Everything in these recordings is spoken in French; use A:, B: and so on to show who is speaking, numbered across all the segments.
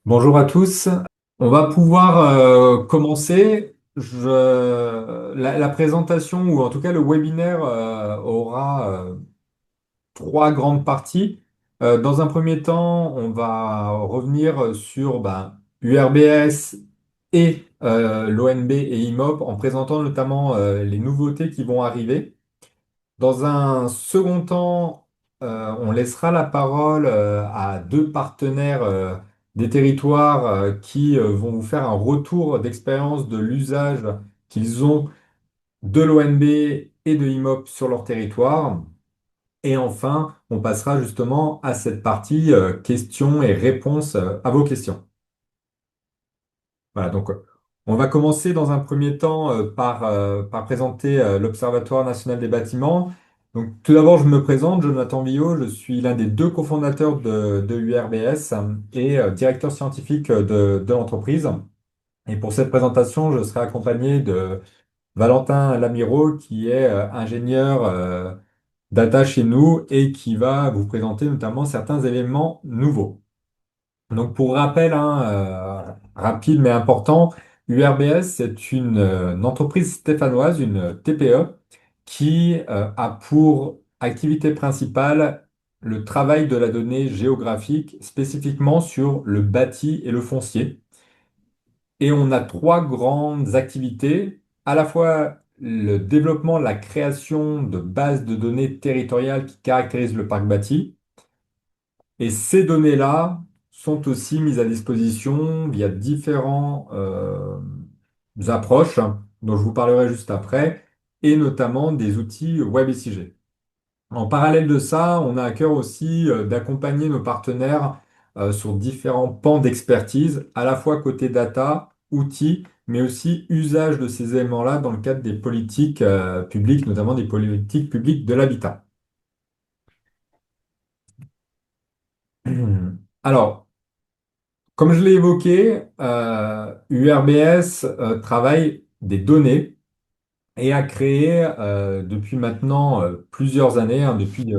A: Bonjour à tous. On va pouvoir commencer. La présentation, ou en tout cas le webinaire, aura trois grandes parties. Dans un premier temps, on va revenir sur URBS et l'ONB et IMOP en présentant notamment les nouveautés qui vont arriver. Dans un second temps, on laissera la parole à deux partenaires des territoires qui vont vous faire un retour d'expérience de l'usage qu'ils ont de l'ONB et de IMOP sur leur territoire. Et enfin, on passera justement à cette partie questions et réponses à vos questions. Voilà, donc on va commencer dans un premier temps par présenter l'Observatoire national des bâtiments. Donc tout d'abord, je me présente, Jonathan Villot, je suis l'un des deux cofondateurs de URBS et directeur scientifique de l'entreprise. Et pour cette présentation, je serai accompagné de Valentin Lamiraud, qui est ingénieur data chez nous et qui va vous présenter notamment certains éléments nouveaux. Donc pour rappel, hein, rapide mais important, URBS, c'est une entreprise stéphanoise, une TPE, qui a pour activité principale le travail de la donnée géographique, spécifiquement sur le bâti et le foncier. Et on a trois grandes activités, à la fois le développement, la création de bases de données territoriales qui caractérisent le parc bâti, et ces données-là sont aussi mises à disposition via différents approches, dont je vous parlerai juste après, et notamment des outils WebSIG. En parallèle de ça, on a à cœur aussi d'accompagner nos partenaires sur différents pans d'expertise, à la fois côté data, outils, mais aussi usage de ces éléments-là dans le cadre des politiques publiques, notamment des politiques publiques de l'habitat. Alors, comme je l'ai évoqué, URBS travaille des données et a créé depuis maintenant plusieurs années, hein, depuis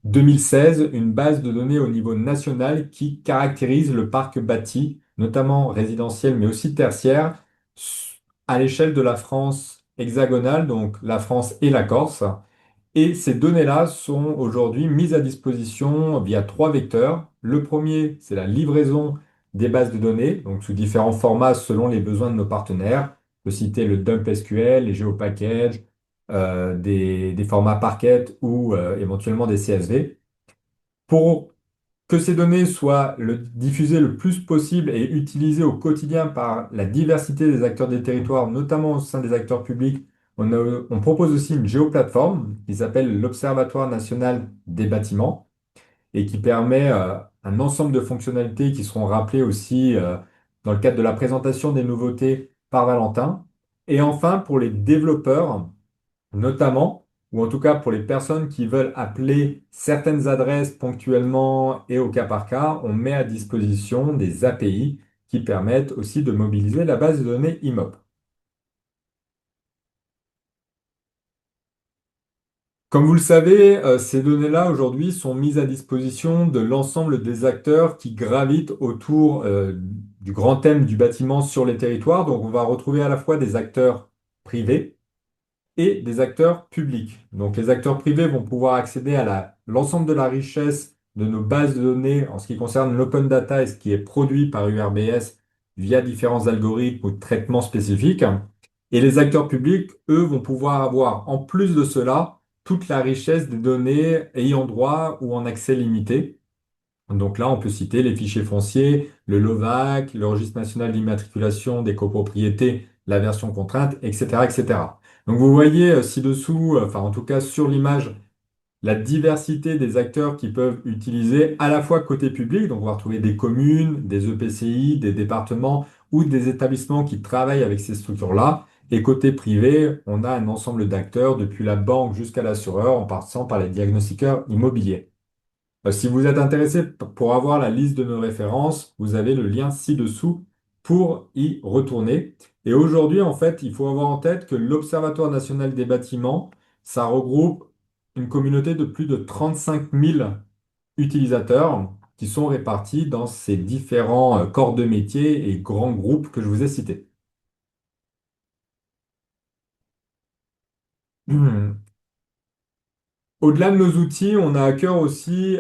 A: 2016, une base de données au niveau national qui caractérise le parc bâti, notamment résidentiel mais aussi tertiaire, à l'échelle de la France hexagonale, donc la France et la Corse. Et ces données-là sont aujourd'hui mises à disposition via trois vecteurs. Le premier, c'est la livraison des bases de données, donc sous différents formats selon les besoins de nos partenaires. Je peux citer le dump SQL, les GeoPackage, des formats Parquet ou éventuellement des CSV. Pour que ces données soient diffusées le plus possible et utilisées au quotidien par la diversité des acteurs des territoires, notamment au sein des acteurs publics, on propose aussi une géoplateforme qui s'appelle l'Observatoire national des bâtiments et qui permet un ensemble de fonctionnalités qui seront rappelées aussi dans le cadre de la présentation des nouveautés par Valentin. Et enfin, pour les développeurs, notamment, ou en tout cas pour les personnes qui veulent appeler certaines adresses ponctuellement et au cas par cas, on met à disposition des API qui permettent aussi de mobiliser la base de données IMOP. Comme vous le savez, ces données-là aujourd'hui sont mises à disposition de l'ensemble des acteurs qui gravitent autour du grand thème du bâtiment sur les territoires. Donc on va retrouver à la fois des acteurs privés et des acteurs publics. Donc les acteurs privés vont pouvoir accéder à l'ensemble de la richesse de nos bases de données en ce qui concerne l'open data et ce qui est produit par URBS via différents algorithmes ou traitements spécifiques. Et les acteurs publics, eux, vont pouvoir avoir en plus de cela toute la richesse des données ayant droit ou en accès limité. Donc là, on peut citer les fichiers fonciers, le LOVAC, le registre national d'immatriculation des copropriétés, la version contrainte, etc., etc. Donc vous voyez ci-dessous, enfin en tout cas sur l'image, la diversité des acteurs qui peuvent utiliser à la fois côté public, donc on va retrouver des communes, des EPCI, des départements ou des établissements qui travaillent avec ces structures-là. Et côté privé, on a un ensemble d'acteurs, depuis la banque jusqu'à l'assureur, en passant par les diagnostiqueurs immobiliers. Si vous êtes intéressé pour avoir la liste de nos références, vous avez le lien ci-dessous pour y retourner. Et aujourd'hui, en fait, il faut avoir en tête que l'Observatoire national des bâtiments, ça regroupe une communauté de plus de 35 000 utilisateurs qui sont répartis dans ces différents corps de métier et grands groupes que je vous ai cités. Au-delà de nos outils, on a à cœur aussi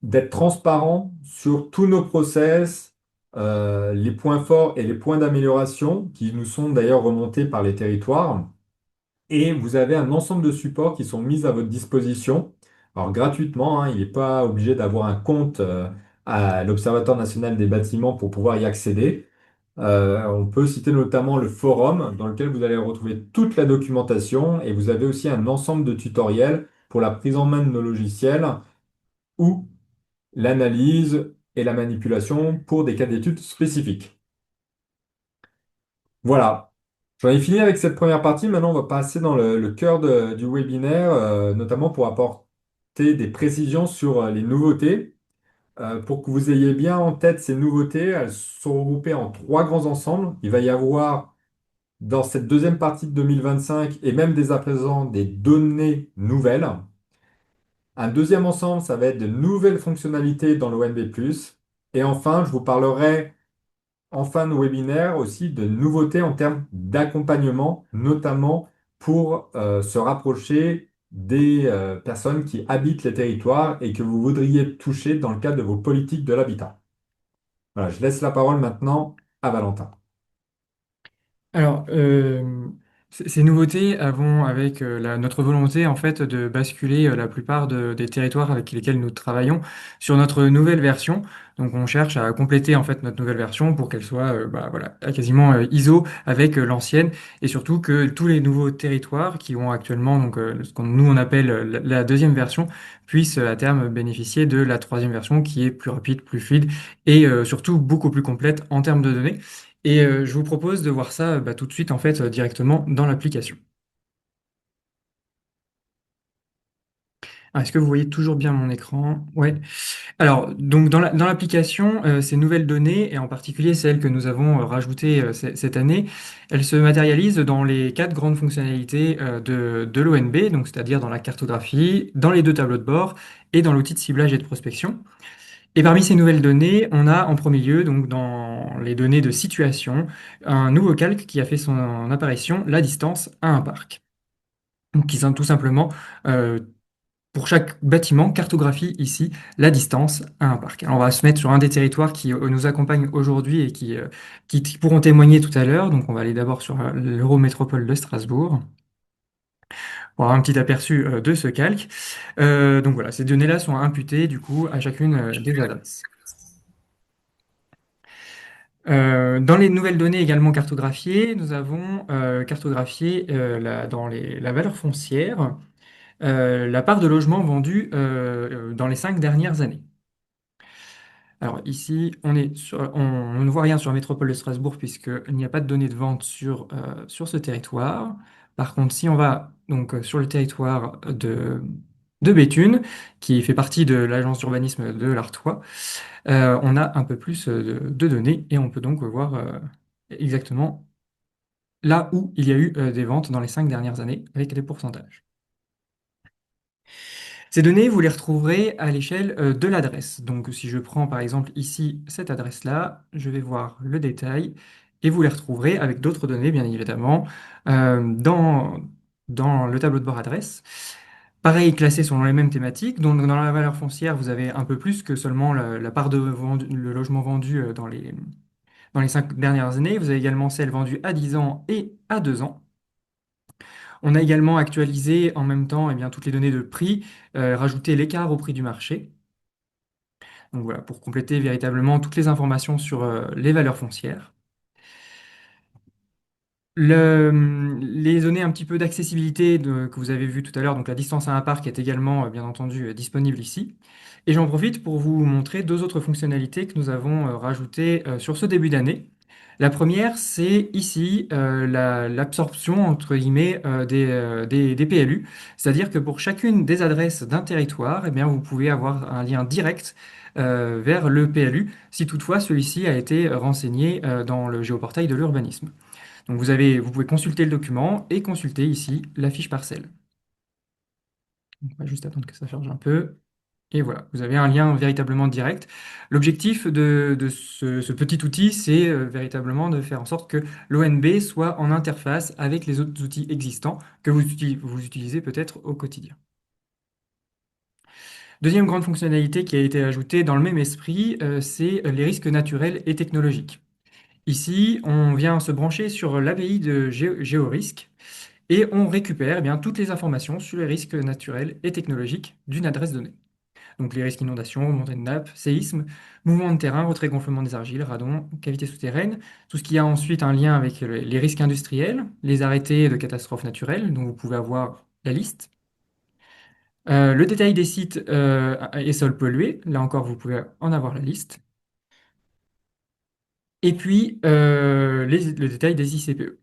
A: d'être transparent sur tous nos process, les points forts et les points d'amélioration qui nous sont d'ailleurs remontés par les territoires. Et vous avez un ensemble de supports qui sont mis à votre disposition. Alors gratuitement, hein, il n'est pas obligé d'avoir un compte à l'Observatoire national des bâtiments pour pouvoir y accéder. On peut citer notamment le forum dans lequel vous allez retrouver toute la documentation et vous avez aussi un ensemble de tutoriels pour la prise en main de nos logiciels ou l'analyse et la manipulation pour des cas d'études spécifiques. Voilà, j'en ai fini avec cette première partie. Maintenant, on va passer dans le cœur du webinaire, notamment pour apporter des précisions sur les nouveautés. Pour que vous ayez bien en tête ces nouveautés, elles sont regroupées en trois grands ensembles. Il va y avoir dans cette deuxième partie de 2025 et même dès à présent des données nouvelles. Un deuxième ensemble, ça va être de nouvelles fonctionnalités dans l'ONB+. Et enfin, je vous parlerai en fin de webinaire aussi de nouveautés en termes d'accompagnement, notamment pour se rapprocher des personnes qui habitent les territoires et que vous voudriez toucher dans le cadre de vos politiques de l'habitat. Voilà, je laisse la parole maintenant à Valentin.
B: Alors, ces nouveautés vont avec notre volonté en fait de basculer la plupart des territoires avec lesquels nous travaillons sur notre nouvelle version. Donc, on cherche à compléter en fait notre nouvelle version pour qu'elle soit voilà, quasiment ISO avec l'ancienne et surtout que tous les nouveaux territoires qui ont actuellement donc ce qu'on nous on appelle la deuxième version puissent à terme bénéficier de la troisième version qui est plus rapide, plus fluide et surtout beaucoup plus complète en termes de données. Et je vous propose de voir ça tout de suite en fait directement dans l'application. Est-ce que vous voyez toujours bien mon écran? Ouais. Alors, donc dans l'application, ces nouvelles données, et en particulier celles que nous avons rajoutées cette année, elles se matérialisent dans les quatre grandes fonctionnalités de l'ONB, donc c'est-à-dire dans la cartographie, dans les deux tableaux de bord et dans l'outil de ciblage et de prospection. Et parmi ces nouvelles données, on a en premier lieu, donc dans les données de situation, un nouveau calque qui a fait son apparition, la distance à un parc. Donc, qui sont tout simplement, euh, pour chaque bâtiment, cartographie ici la distance à un parc. Alors, on va se mettre sur un des territoires qui nous accompagnent aujourd'hui et qui pourront témoigner tout à l'heure. Donc, on va aller d'abord sur l'Eurométropole de Strasbourg pour avoir un petit aperçu de ce calque. Donc voilà, ces données-là sont imputées du coup à chacune des adresses. Dans les nouvelles données également cartographiées, nous avons cartographié la valeur foncière, la part de logements vendus dans les 5 dernières années. Alors ici, on ne voit rien sur la métropole de Strasbourg puisqu'il n'y a pas de données de vente sur ce territoire. Par contre, si on va donc sur le territoire de Béthune, qui fait partie de l'agence d'urbanisme de l'Artois, on a un peu plus de données et on peut donc voir exactement là où il y a eu des ventes dans les 5 dernières années avec les pourcentages. Ces données, vous les retrouverez à l'échelle de l'adresse. Donc si je prends par exemple ici cette adresse-là, je vais voir le détail et vous les retrouverez avec d'autres données, bien évidemment, dans le tableau de bord adresse. Pareil, classés selon les mêmes thématiques. Donc, dans la valeur foncière, vous avez un peu plus que seulement la part le logement vendu dans les 5 dernières années. Vous avez également celles vendues à 10 ans et à 2 ans. On a également actualisé en même temps eh bien, toutes les données de prix, rajouté l'écart au prix du marché. Donc voilà, pour compléter véritablement toutes les informations sur les valeurs foncières. Les données un petit peu d'accessibilité que vous avez vu tout à l'heure, donc la distance à un parc est également bien entendu disponible ici. Et j'en profite pour vous montrer deux autres fonctionnalités que nous avons rajoutées sur ce début d'année. La première, c'est ici l'absorption entre guillemets des PLU, c'est-à-dire que pour chacune des adresses d'un territoire, eh bien, vous pouvez avoir un lien direct vers le PLU si toutefois celui-ci a été renseigné dans le géoportail de l'urbanisme. Donc vous pouvez consulter le document et consulter ici la fiche parcelle. On va juste attendre que ça charge un peu. Et voilà, vous avez un lien véritablement direct. L'objectif de ce petit outil, c'est véritablement de faire en sorte que l'ONB soit en interface avec les autres outils existants que vous utilisez peut-être au quotidien. Deuxième grande fonctionnalité qui a été ajoutée dans le même esprit, c'est les risques naturels et technologiques. Ici, on vient se brancher sur l'API de GeoRisk et on récupère eh bien, toutes les informations sur les risques naturels et technologiques d'une adresse donnée. Donc les risques inondations, montée de nappe, séisme, mouvement de terrain, retrait-gonflement des argiles, radon, cavités souterraines, tout ce qui a ensuite un lien avec les risques industriels, les arrêtés de catastrophes naturelles, dont vous pouvez avoir la liste. Le détail des sites et sols pollués, là encore vous pouvez en avoir la liste. Et puis le détail des ICPE.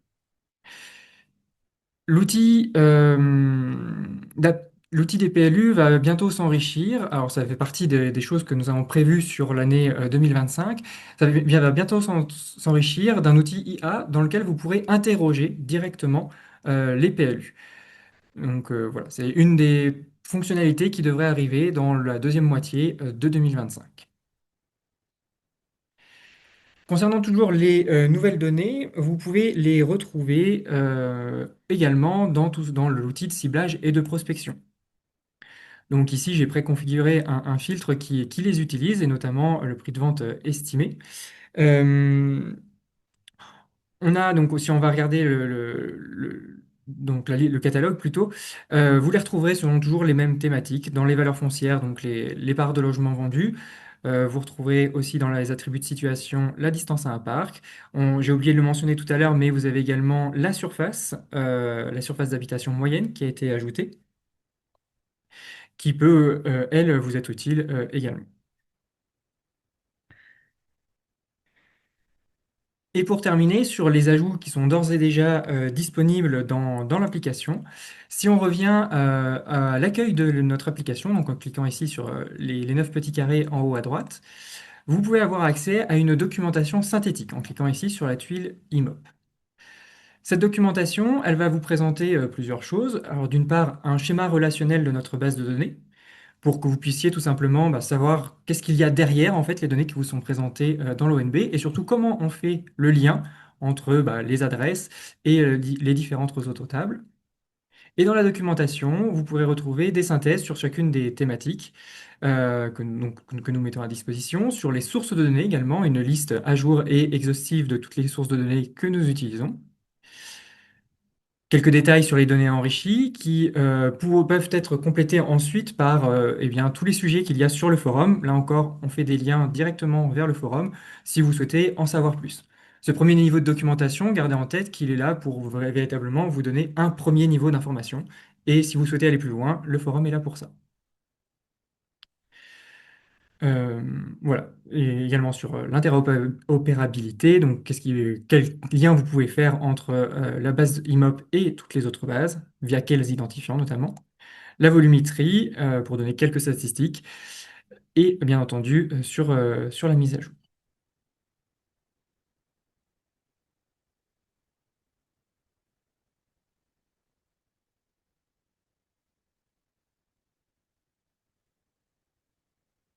B: L'outil l'outil des PLU va bientôt s'enrichir. Alors, ça fait partie des choses que nous avons prévues sur l'année 2025. Va bientôt s'enrichir d'un outil IA dans lequel vous pourrez interroger directement les PLU. Donc, voilà, c'est une des fonctionnalités qui devrait arriver dans la deuxième moitié de 2025. Concernant toujours les nouvelles données, vous pouvez les retrouver également dans l'outil de ciblage et de prospection. Donc ici, j'ai préconfiguré un filtre qui les utilise, et notamment le prix de vente estimé. Euh, on a donc, si on va regarder donc le catalogue plutôt, vous les retrouverez selon toujours les mêmes thématiques. Dans les valeurs foncières, donc les parts de logements vendus. Vous retrouverez aussi dans les attributs de situation la distance à un parc. J'ai oublié de le mentionner tout à l'heure, mais vous avez également la surface d'habitation moyenne qui a été ajoutée, qui peut, elle, vous être utile également. Et pour terminer, sur les ajouts qui sont d'ores et déjà disponibles dans l'application, si on revient à l'accueil de notre application, donc en cliquant ici sur les 9 petits carrés en haut à droite, vous pouvez avoir accès à une documentation synthétique en cliquant ici sur la tuile IMOP. Cette documentation, elle va vous présenter plusieurs choses. Alors d'une part, un schéma relationnel de notre base de données, pour que vous puissiez tout simplement savoir qu'est-ce qu'il y a derrière en fait les données qui vous sont présentées dans l'ONB et surtout comment on fait le lien entre les adresses et les différentes autres tables. Et dans la documentation, vous pourrez retrouver des synthèses sur chacune des thématiques que nous mettons à disposition, sur les sources de données également, une liste à jour et exhaustive de toutes les sources de données que nous utilisons. Quelques détails sur les données enrichies qui peuvent être complétés ensuite par eh bien, tous les sujets qu'il y a sur le forum. Là encore, on fait des liens directement vers le forum si vous souhaitez en savoir plus. Ce premier niveau de documentation, gardez en tête qu'il est là pour véritablement vous donner un premier niveau d'information. Et si vous souhaitez aller plus loin, le forum est là pour ça. Euh, voilà. Et également sur l'interopérabilité, donc quel lien vous pouvez faire entre la base IMOP et toutes les autres bases, via quels identifiants notamment. La volumétrie, pour donner quelques statistiques, et bien entendu sur la mise à jour.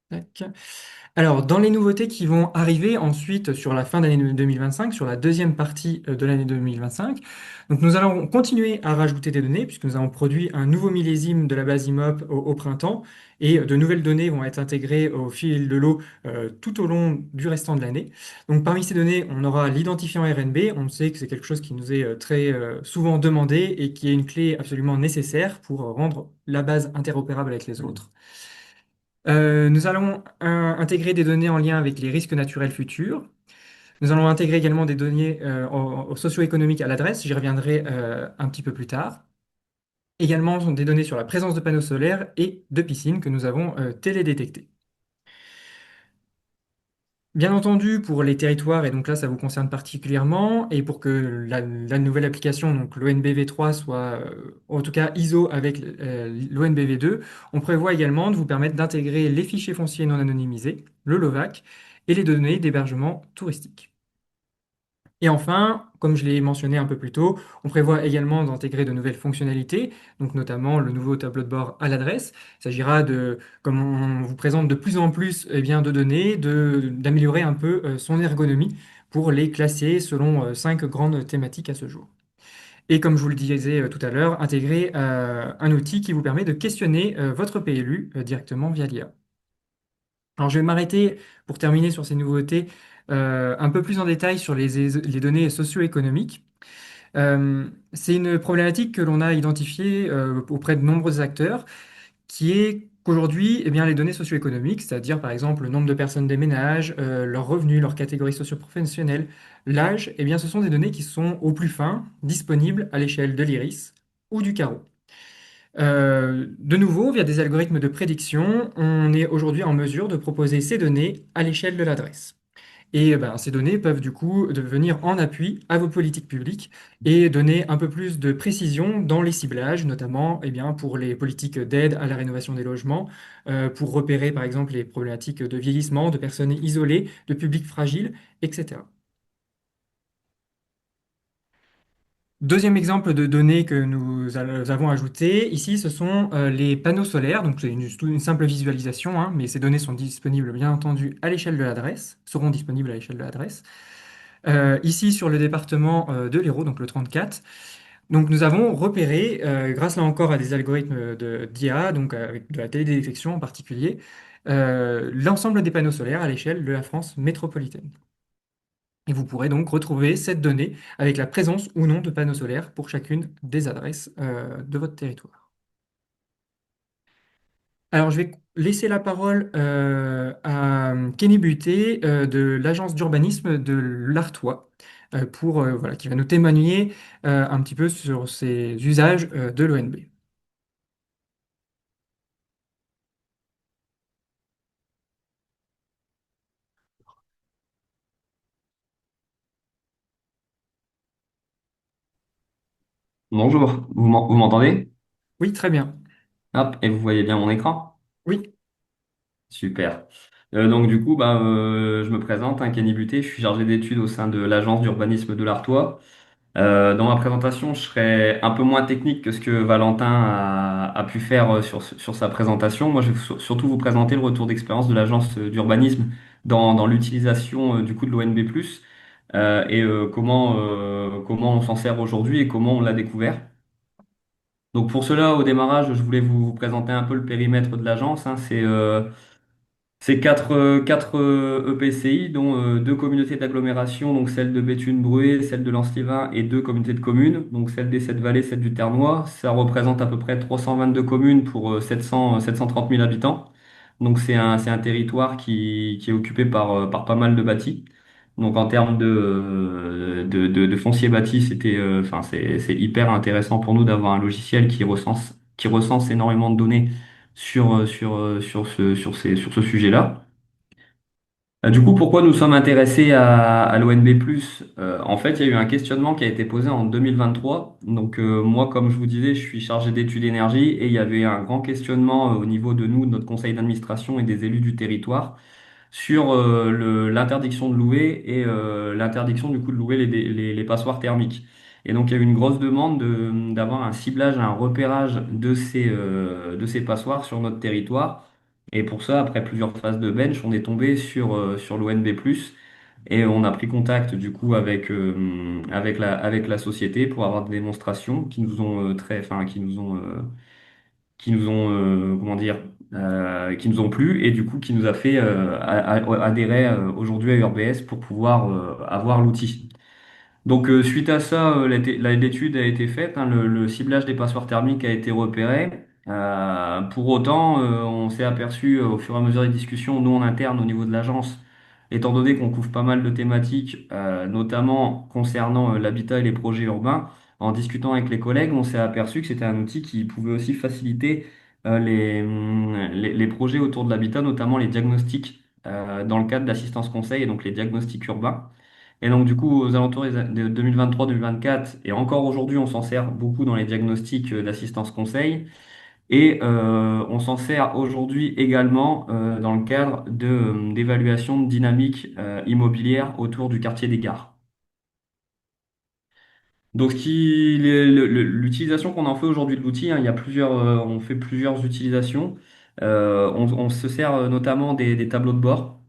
B: Tac. Alors, dans les nouveautés qui vont arriver ensuite sur la fin d'année 2025, sur la deuxième partie de l'année 2025, donc nous allons continuer à rajouter des données puisque nous avons produit un nouveau millésime de la base IMOP au printemps et de nouvelles données vont être intégrées au fil de l'eau tout au long du restant de l'année. Donc, parmi ces données, on aura l'identifiant RNB. On sait que c'est quelque chose qui nous est très souvent demandé et qui est une clé absolument nécessaire pour rendre la base interopérable avec les autres. Nous allons intégrer des données en lien avec les risques naturels futurs. Nous allons intégrer également des données socio-économiques à l'adresse. J'y reviendrai un petit peu plus tard. Également, sont des données sur la présence de panneaux solaires et de piscines que nous avons télédétectées. Bien entendu, pour les territoires, et donc là, ça vous concerne particulièrement, et pour que la nouvelle application, donc l'ONBV3, soit en tout cas ISO avec l'ONBV2, on prévoit également de vous permettre d'intégrer les fichiers fonciers non anonymisés, le LOVAC, et les données d'hébergement touristique. Et enfin, comme je l'ai mentionné un peu plus tôt, on prévoit également d'intégrer de nouvelles fonctionnalités, donc notamment le nouveau tableau de bord à l'adresse. Il s'agira de, comme on vous présente de plus en plus eh bien, de données, d'améliorer un peu son ergonomie pour les classer selon cinq grandes thématiques à ce jour. Et comme je vous le disais tout à l'heure, intégrer un outil qui vous permet de questionner votre PLU directement via l'IA. Alors je vais m'arrêter pour terminer sur ces nouveautés un peu plus en détail sur les données socio-économiques. C'est une problématique que l'on a identifiée auprès de nombreux acteurs, qui est qu'aujourd'hui, eh bien, les données socio-économiques, c'est-à-dire par exemple le nombre de personnes des ménages, leurs revenus, leur catégorie socio-professionnelle, l'âge, eh bien, ce sont des données qui sont au plus fin, disponibles à l'échelle de l'IRIS ou du carreau. De nouveau, via des algorithmes de prédiction, on est aujourd'hui en mesure de proposer ces données à l'échelle de l'adresse. Et ben, ces données peuvent du coup devenir en appui à vos politiques publiques et donner un peu plus de précision dans les ciblages, notamment eh bien, pour les politiques d'aide à la rénovation des logements, pour repérer par exemple les problématiques de vieillissement, de personnes isolées, de publics fragiles, etc. Deuxième exemple de données que nous avons ajoutées ici, ce sont les panneaux solaires. Donc c'est une simple visualisation, hein, mais ces données sont disponibles bien entendu à l'échelle de l'adresse, seront disponibles à l'échelle de l'adresse. Ici sur le département de l'Hérault, donc le 34. Donc nous avons repéré, grâce là encore à des algorithmes d'IA, donc avec de la télédétection en particulier, l'ensemble des panneaux solaires à l'échelle de la France métropolitaine. Et vous pourrez donc retrouver cette donnée avec la présence ou non de panneaux solaires pour chacune des adresses de votre territoire. Alors, je vais laisser la parole à Kenny Buté de l'agence d'urbanisme de l'Artois pour voilà, qui va nous témoigner un petit peu sur ses usages de l'ONB.
C: Bonjour, vous m'entendez?
B: Oui, très bien.
C: Hop, et vous voyez bien mon écran?
B: Oui,
C: Super. Donc du coup, je me présente, hein, Kenny Buté, je suis chargé d'études au sein de l'agence d'urbanisme de l'Artois. Dans ma présentation, je serai un peu moins technique que ce que Valentin a pu faire sur sa présentation. Moi, je vais surtout vous présenter le retour d'expérience de l'agence d'urbanisme dans l'utilisation du coup de l'ONB+, comment on s'en sert aujourd'hui et comment on l'a découvert. Donc pour cela, au démarrage, je voulais vous présenter un peu le périmètre de l'agence, hein. C'est quatre EPCI, dont deux communautés d'agglomération, donc celle de Béthune-Bruay, celle de Lens-Liévin, et deux communautés de communes, donc celle des Sept Vallées, celle du Ternois. Ça représente à peu près 322 communes pour 730 000 habitants. Donc c'est un territoire qui est occupé par pas mal de bâtis. Donc en termes de foncier bâti, c'est hyper intéressant pour nous d'avoir un logiciel qui recense énormément de données sur ce sujet-là. Du coup, pourquoi nous sommes intéressés à l'ONB+? En fait, il y a eu un questionnement qui a été posé en 2023. Donc, moi, comme je vous disais, je suis chargé d'études énergie et il y avait un grand questionnement au niveau de nous, de notre conseil d'administration et des élus du territoire sur l'interdiction de louer et l'interdiction du coup de louer les passoires thermiques. Et donc il y a eu une grosse demande d'avoir un ciblage, un repérage de ces passoires sur notre territoire. Et pour ça, après plusieurs phases de bench, on est tombé sur l'ONB+, et on a pris contact du coup avec la société pour avoir des démonstrations qui nous ont enfin qui nous ont comment dire, qui nous ont plu et du coup qui nous a fait adhérer aujourd'hui à URBS pour pouvoir avoir l'outil. Donc suite à ça, l'étude a été faite, hein, le ciblage des passoires thermiques a été repéré. Pour autant, on s'est aperçu au fur et à mesure des discussions, nous en interne au niveau de l'agence, étant donné qu'on couvre pas mal de thématiques, notamment concernant l'habitat et les projets urbains, en discutant avec les collègues, on s'est aperçu que c'était un outil qui pouvait aussi faciliter les projets autour de l'habitat, notamment les diagnostics dans le cadre d'assistance conseil et donc les diagnostics urbains. Et donc, du coup, aux alentours de 2023-2024, et encore aujourd'hui, on s'en sert beaucoup dans les diagnostics d'assistance conseil. Et on s'en sert aujourd'hui également dans le cadre d'évaluation de dynamique immobilière autour du quartier des gares. Donc, l'utilisation qu'on en fait aujourd'hui de l'outil, hein, il y a on fait plusieurs utilisations. On se sert notamment des tableaux de bord.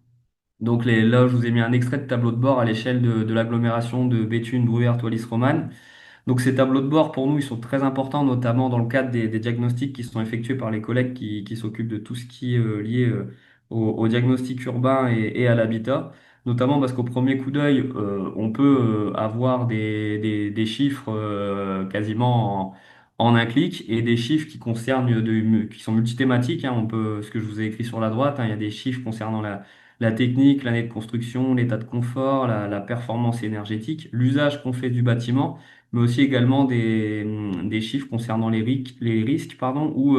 C: Donc là, je vous ai mis un extrait de tableau de bord à l'échelle de l'agglomération de Béthune, Bruyères, Wallis-Romane. Donc ces tableaux de bord, pour nous, ils sont très importants, notamment dans le cadre des diagnostics qui sont effectués par les collègues qui s'occupent de tout ce qui est lié au diagnostic urbain et à l'habitat. Notamment parce qu'au premier coup d'œil, on peut avoir des chiffres quasiment en un clic et des chiffres qui concernent qui sont multithématiques, hein. Ce que je vous ai écrit sur la droite, hein, il y a des chiffres concernant la technique, l'année de construction, l'état de confort, la performance énergétique, l'usage qu'on fait du bâtiment, mais aussi également des chiffres concernant les risques, pardon, ou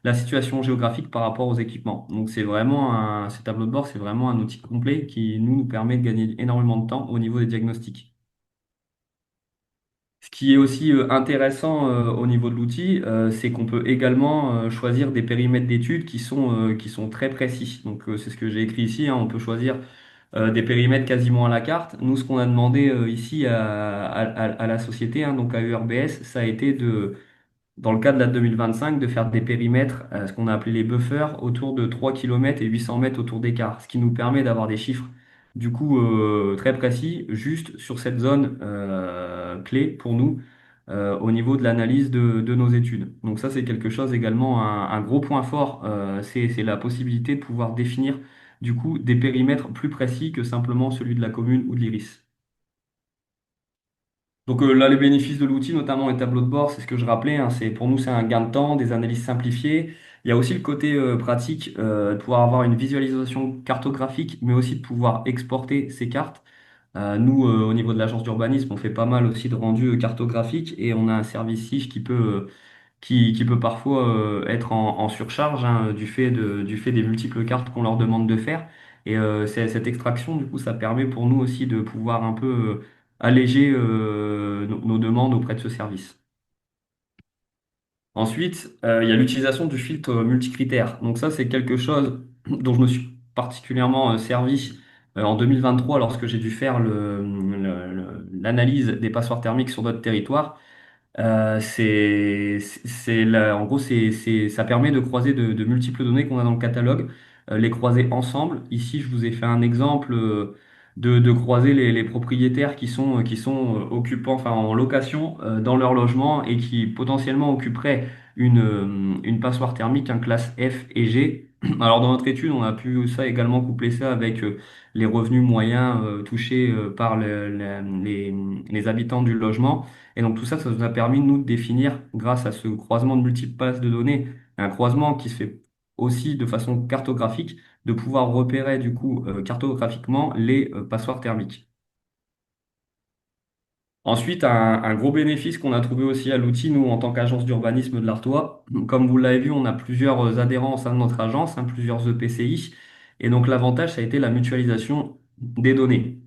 C: la situation géographique par rapport aux équipements. Donc ces tableaux de bord, c'est vraiment un outil complet qui nous permet de gagner énormément de temps au niveau des diagnostics. Ce qui est aussi intéressant au niveau de l'outil, c'est qu'on peut également choisir des périmètres d'études qui sont très précis. Donc c'est ce que j'ai écrit ici, hein. On peut choisir des périmètres quasiment à la carte. Nous, ce qu'on a demandé ici à la société, hein, donc à URBS, ça a été dans le cadre de la 2025, de faire des périmètres, ce qu'on a appelé les buffers, autour de 3 km et 800 mètres autour d'écart, ce qui nous permet d'avoir des chiffres du coup très précis, juste sur cette zone clé pour nous au niveau de l'analyse de nos études. Donc ça, c'est quelque chose également, un gros point fort, c'est la possibilité de pouvoir définir du coup des périmètres plus précis que simplement celui de la commune ou de l'IRIS. Donc là, les bénéfices de l'outil, notamment les tableaux de bord, c'est ce que je rappelais, hein, pour nous, c'est un gain de temps, des analyses simplifiées. Il y a aussi le côté pratique, de pouvoir avoir une visualisation cartographique, mais aussi de pouvoir exporter ces cartes. Nous, au niveau de l'agence d'urbanisme, on fait pas mal aussi de rendus cartographiques et on a un service SIG qui peut parfois être en surcharge, hein, du fait des multiples cartes qu'on leur demande de faire. Et cette extraction, du coup, ça permet pour nous aussi de pouvoir un peu alléger nos demandes auprès de ce service. Ensuite, il y a l'utilisation du filtre multicritère. Donc ça, c'est quelque chose dont je me suis particulièrement servi en 2023 lorsque j'ai dû faire l'analyse des passoires thermiques sur notre territoire. En gros, ça permet de croiser de multiples données qu'on a dans le catalogue, les croiser ensemble. Ici, je vous ai fait un exemple de croiser les propriétaires qui sont occupants, enfin en location dans leur logement et qui potentiellement occuperaient une passoire thermique, un classe F et G. Alors dans notre étude, on a pu ça également coupler ça avec les revenus moyens touchés par les habitants du logement. Et donc tout ça, ça nous a permis, nous, de définir, grâce à ce croisement de multiples bases de données, un croisement qui se fait aussi de façon cartographique, de pouvoir repérer du coup cartographiquement les passoires thermiques. Ensuite, un gros bénéfice qu'on a trouvé aussi à l'outil, nous, en tant qu'agence d'urbanisme de l'Artois, comme vous l'avez vu, on a plusieurs adhérents au sein de notre agence, hein, plusieurs EPCI, et donc l'avantage, ça a été la mutualisation des données.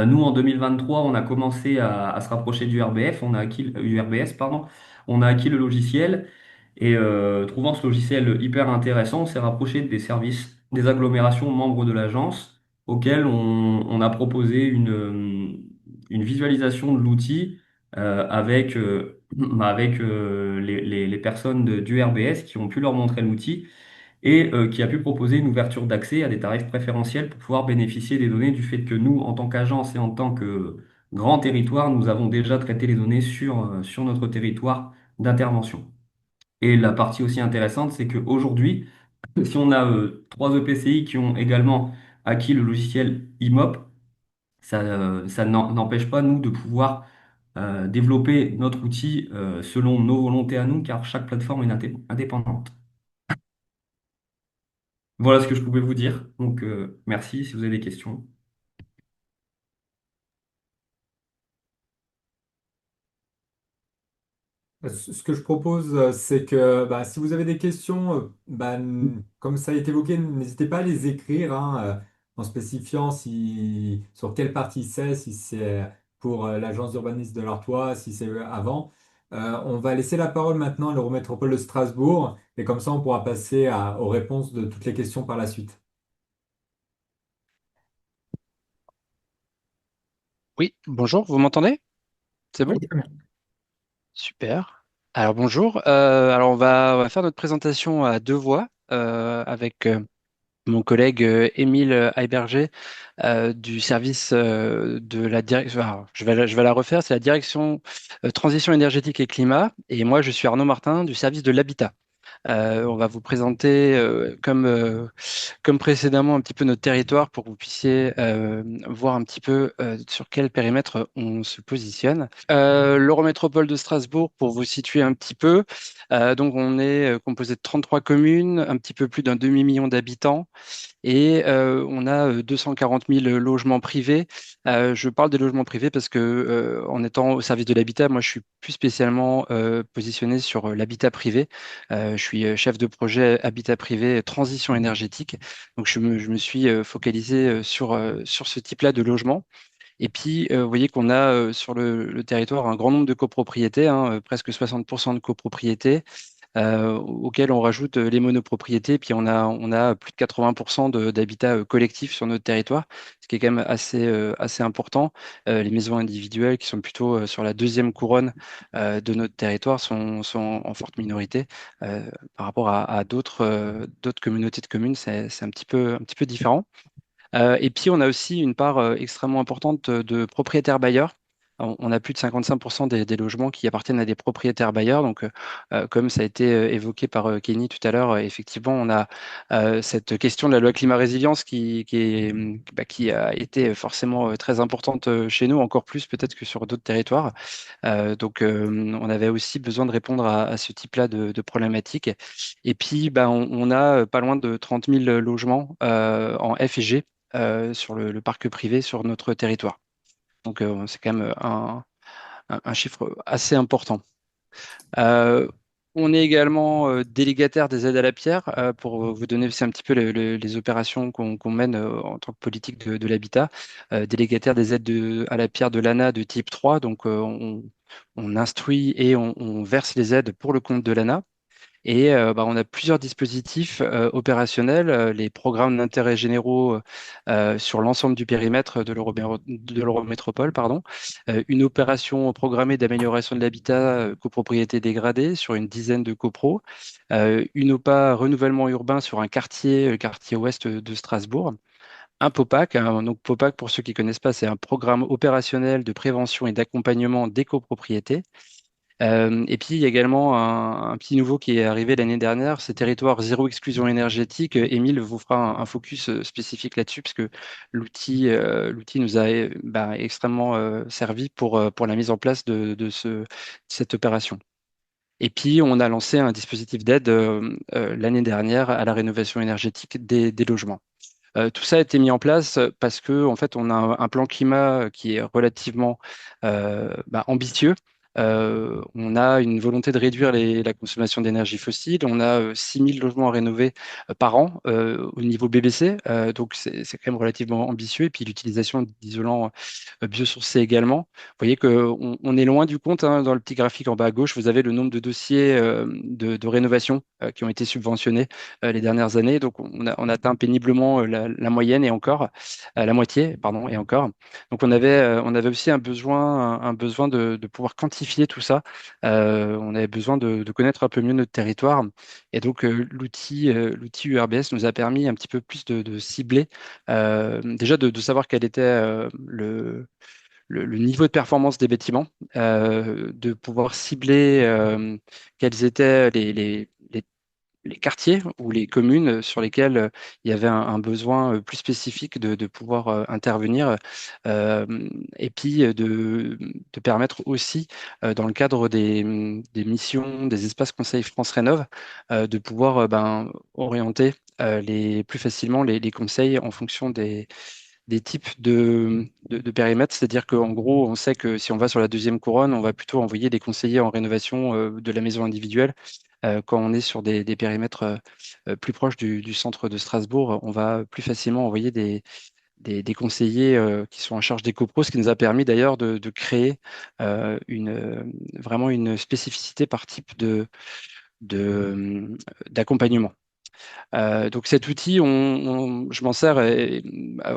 C: Nous, en 2023, on a commencé à se rapprocher du RBF, on a acquis, URBS, pardon, on a acquis le logiciel et trouvant ce logiciel hyper intéressant, on s'est rapproché des services, des agglomérations membres de l'agence auxquelles on a proposé une visualisation de l'outil avec les personnes du RBS qui ont pu leur montrer l'outil et qui a pu proposer une ouverture d'accès à des tarifs préférentiels pour pouvoir bénéficier des données du fait que nous, en tant qu'agence et en tant que grand territoire, nous avons déjà traité les données sur notre territoire d'intervention. Et la partie aussi intéressante, c'est qu'aujourd'hui, si on a trois EPCI qui ont également acquis le logiciel IMOP, ça n'empêche pas, nous, de pouvoir développer notre outil selon nos volontés à nous, car chaque plateforme est indépendante. Voilà ce que je pouvais vous dire. Donc, merci si vous avez des questions.
A: Ce que je propose, c'est que bah, si vous avez des questions, comme ça a été évoqué, n'hésitez pas à les écrire hein, en spécifiant sur quelle partie c'est, si c'est pour l'agence d'urbanisme de l'Artois, si c'est avant. On va laisser la parole maintenant à l'Eurométropole de Strasbourg et comme ça on pourra passer aux réponses de toutes les questions par la suite.
D: Oui, bonjour, vous m'entendez? C'est
B: Oui,
D: bon?
B: très bien.
D: Super. Alors bonjour. Alors on va faire notre présentation à deux voix avec mon collègue Émile Heiberger du service de la direction. Je vais la refaire. C'est la direction transition énergétique et climat. Et moi, je suis Arnaud Martin du service de l'habitat. On va vous présenter comme précédemment un petit peu notre territoire pour que vous puissiez voir un petit peu sur quel périmètre on se positionne. L'Eurométropole de Strasbourg, pour vous situer un petit peu, donc on est composé de 33 communes, un petit peu plus d'un demi-million d'habitants. Et on a 240 000 logements privés. Je parle des logements privés parce que, en étant au service de l'habitat, moi, je suis plus spécialement positionné sur l'habitat privé. Je suis chef de projet habitat privé transition énergétique. Donc, je me suis focalisé sur ce type-là de logement. Et puis, vous voyez qu'on a sur le territoire un grand nombre de copropriétés, hein, presque 60% de copropriétés auquel on rajoute les monopropriétés, puis on a plus de 80% d'habitat collectif sur notre territoire, ce qui est quand même assez important. Les maisons individuelles qui sont plutôt sur la deuxième couronne de notre territoire sont en forte minorité par rapport à d'autres communautés de communes, c'est un petit peu différent. Et puis, on a aussi une part extrêmement importante de propriétaires bailleurs. On a plus de 55% des logements qui appartiennent à des propriétaires bailleurs. Donc, comme ça a été évoqué par Kenny tout à l'heure, effectivement, on a cette question de la loi climat-résilience qui a été forcément très importante chez nous, encore plus peut-être que sur d'autres territoires. On avait aussi besoin de répondre à ce type-là de problématiques. Et puis, bah, on a pas loin de 30 000 logements en F et G sur le parc privé sur notre territoire. Donc, c'est quand même un chiffre assez important. Euh, on est également délégataire des aides à la pierre pour vous donner aussi un petit peu les opérations qu'on mène en tant que politique de l'habitat. Délégataire des aides à la pierre de l'ANA de type 3. Donc, on instruit et on verse les aides pour le compte de l'ANA. Et on a plusieurs dispositifs opérationnels, les programmes d'intérêt généraux sur l'ensemble du périmètre de l'Eurométropole, pardon. Une opération programmée d'amélioration de l'habitat copropriété dégradée sur une dizaine de copros, une OPA renouvellement urbain sur un quartier, le quartier ouest de Strasbourg. Un POPAC, hein, donc POPAC pour ceux qui ne connaissent pas, c'est un programme opérationnel de prévention et d'accompagnement des copropriétés. Et puis, il y a également un petit nouveau qui est arrivé l'année dernière, c'est territoire zéro exclusion énergétique. Émile vous fera un focus spécifique là-dessus, parce que l'outil nous a extrêmement servi pour la mise en place cette opération. Et puis, on a lancé un dispositif d'aide l'année dernière à la rénovation énergétique des logements. Tout ça a été mis en place parce que en fait, on a un plan climat qui est relativement ambitieux. On a une volonté de réduire la consommation d'énergie fossile. On a 6000 logements à rénover par an au niveau BBC. Donc, c'est quand même relativement ambitieux. Et puis, l'utilisation d'isolants biosourcés également. Vous voyez qu'on on est loin du compte, hein. Dans le petit graphique en bas à gauche, vous avez le nombre de dossiers de rénovation qui ont été subventionnés les dernières années. Donc, on atteint péniblement la moyenne et encore, la moitié, pardon, et encore. Donc, on avait aussi un besoin de pouvoir quantifier tout ça. On avait besoin de connaître un peu mieux notre territoire. Et donc, l'outil URBS nous a permis un petit peu plus de cibler, déjà de savoir quel était le niveau de performance des bâtiments, de pouvoir cibler quels étaient les quartiers ou les communes sur lesquelles il y avait un besoin plus spécifique de pouvoir intervenir, euh, et puis de permettre aussi, dans le cadre des missions des espaces conseils France Rénov', de pouvoir orienter plus facilement les conseils en fonction des types de périmètres. C'est-à-dire qu'en gros, on sait que si on va sur la deuxième couronne, on va plutôt envoyer des conseillers en rénovation de la maison individuelle. Quand on est sur des périmètres plus proches du centre de Strasbourg, on va plus facilement envoyer des conseillers qui sont en charge des copros, ce qui nous a permis d'ailleurs de créer vraiment une spécificité par type d'accompagnement. Donc cet outil, je m'en sers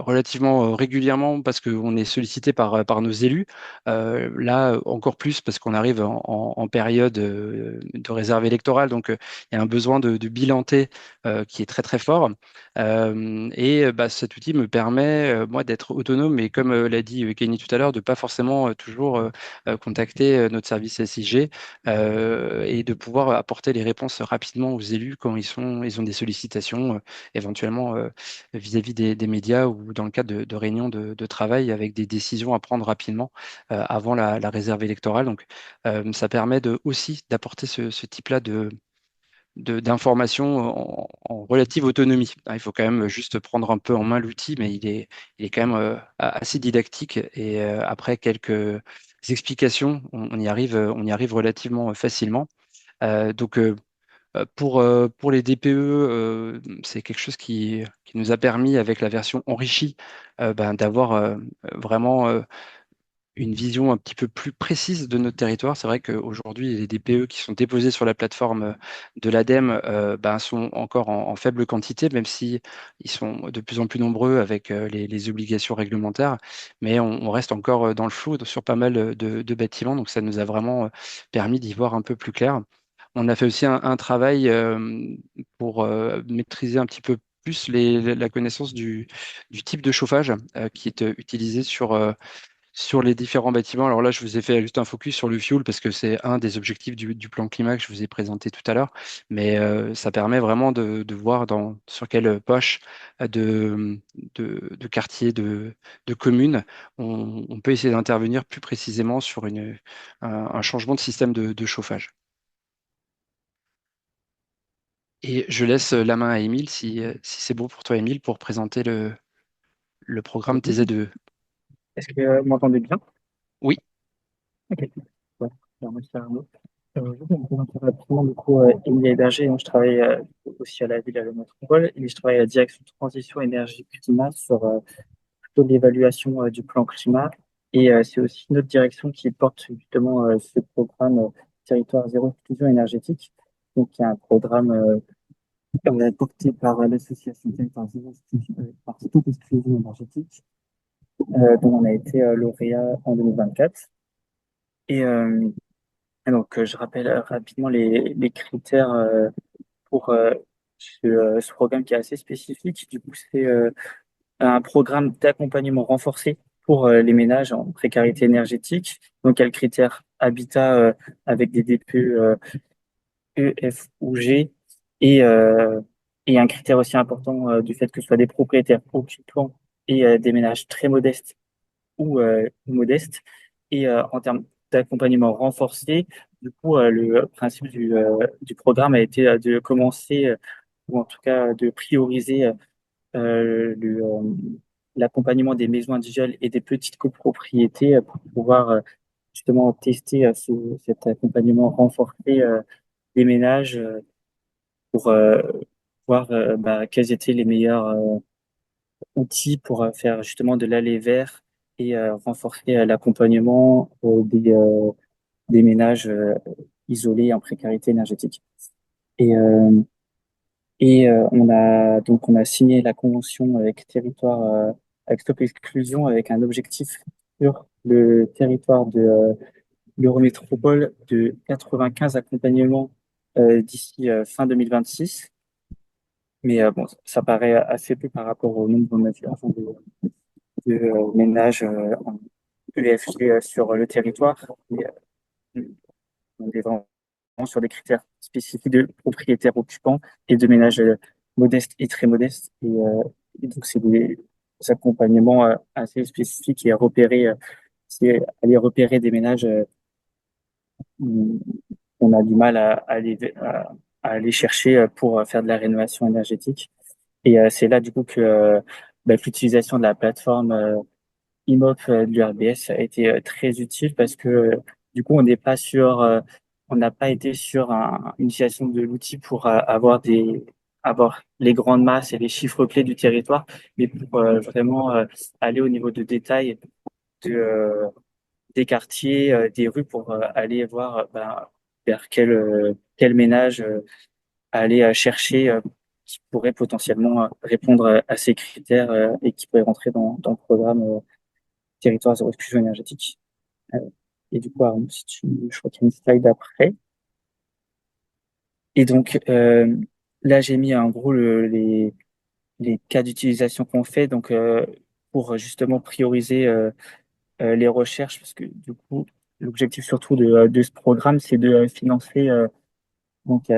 D: relativement régulièrement parce qu'on est sollicité par nos élus. Là, encore plus parce qu'on arrive en période de réserve électorale, donc il y a un besoin de bilanter qui est très très fort. Et cet outil me permet, moi, d'être autonome, et comme l'a dit Kenny tout à l'heure, de pas forcément toujours contacter notre service SIG et de pouvoir apporter les réponses rapidement aux élus quand ils ont des sollicitations, éventuellement vis-à-vis des médias ou dans le cadre de réunions de travail avec des décisions à prendre rapidement avant la réserve électorale. Donc, ça permet aussi d'apporter ce type-là d'informations en relative autonomie. Hein, il faut quand même juste prendre un peu en main l'outil, mais il est quand même assez didactique, et après quelques explications, on y arrive relativement facilement. Donc, pour les DPE, c'est quelque chose qui nous a permis, avec la version enrichie, d'avoir vraiment une vision un petit peu plus précise de notre territoire. C'est vrai qu'aujourd'hui, les DPE qui sont déposés sur la plateforme de l'ADEME sont encore en faible quantité, même si ils sont de plus en plus nombreux avec les obligations réglementaires. Mais on reste encore dans le flou sur pas mal de bâtiments, donc ça nous a vraiment permis d'y voir un peu plus clair. On a fait aussi un travail pour maîtriser un petit peu plus la connaissance du type de chauffage qui est utilisé sur les différents bâtiments. Alors là, je vous ai fait juste un focus sur le fuel parce que c'est un des objectifs du plan climat que je vous ai présenté tout à l'heure. Mais ça permet vraiment de voir sur quelle poche de quartier, de commune, on peut essayer d'intervenir plus précisément sur un changement de système de chauffage. Et je laisse la main à Émile, si c'est bon pour toi, Émile, pour présenter le programme TZ2E.
E: Est-ce que vous m'entendez bien?
D: Oui.
E: Ok. Ouais. Alors, moi, c'est Arnaud. Je vais me présenter rapidement, du coup, Émilie Héberger. Donc, je travaille aussi à la ville, à la métropole, et je travaille à la direction de transition énergie-climat sur plutôt l'évaluation du plan climat. Et c'est aussi notre direction qui porte justement ce programme Territoire zéro exclusion énergétique. Donc, il y a un programme porté par l'association Territoire zéro exclusion, par Stop exclusion énergétique, dont on a été lauréat en 2024. Et donc, je rappelle rapidement les critères pour ce programme qui est assez spécifique. Du coup, c'est un programme d'accompagnement renforcé pour les ménages en précarité énergétique. Donc, il y a le critère habitat avec des DPE E, F ou G, et, et un critère aussi important du fait que ce soit des propriétaires occupants et des ménages très modestes ou modestes. Et en termes d'accompagnement renforcé, du coup, le principe du programme a été de commencer, ou en tout cas de prioriser l'accompagnement des maisons indigènes et des petites copropriétés pour pouvoir justement tester cet accompagnement renforcé des ménages pour voir quels étaient les meilleurs outils pour faire justement de l'aller vers et renforcer l'accompagnement des ménages isolés en précarité énergétique. Et, on a signé la convention avec avec Stop Exclusion, avec un objectif sur le territoire de l'Eurométropole de 95 accompagnements d'ici fin 2026. Mais bon, ça paraît assez peu par rapport au nombre de ménages en EFG sur le territoire. Et, on est vraiment sur des critères spécifiques de propriétaires occupants et de ménages modestes et très modestes. Et donc, c'est des accompagnements assez spécifiques et à repérer, c'est aller repérer des ménages où on a du mal à aller chercher pour faire de la rénovation énergétique. Et c'est là, du coup, que l'utilisation de la plateforme IMOP de l'URBS a été très utile parce que du coup, on n'a pas été sur une utilisation de l'outil pour avoir les grandes masses et les chiffres clés du territoire, mais pour vraiment aller au niveau de détail de, des quartiers, des rues pour aller voir vers quel ménage aller chercher qui pourraient potentiellement répondre à ces critères et qui pourraient rentrer dans le programme Territoire zéro exclusion énergétique. Euh, et du coup, Arnaud, si tu, je crois qu'il y a une slide après. Et donc, là, j'ai mis en gros les cas d'utilisation qu'on fait donc, pour justement prioriser les recherches, parce que du coup, l'objectif surtout de ce programme, c'est de financer donc,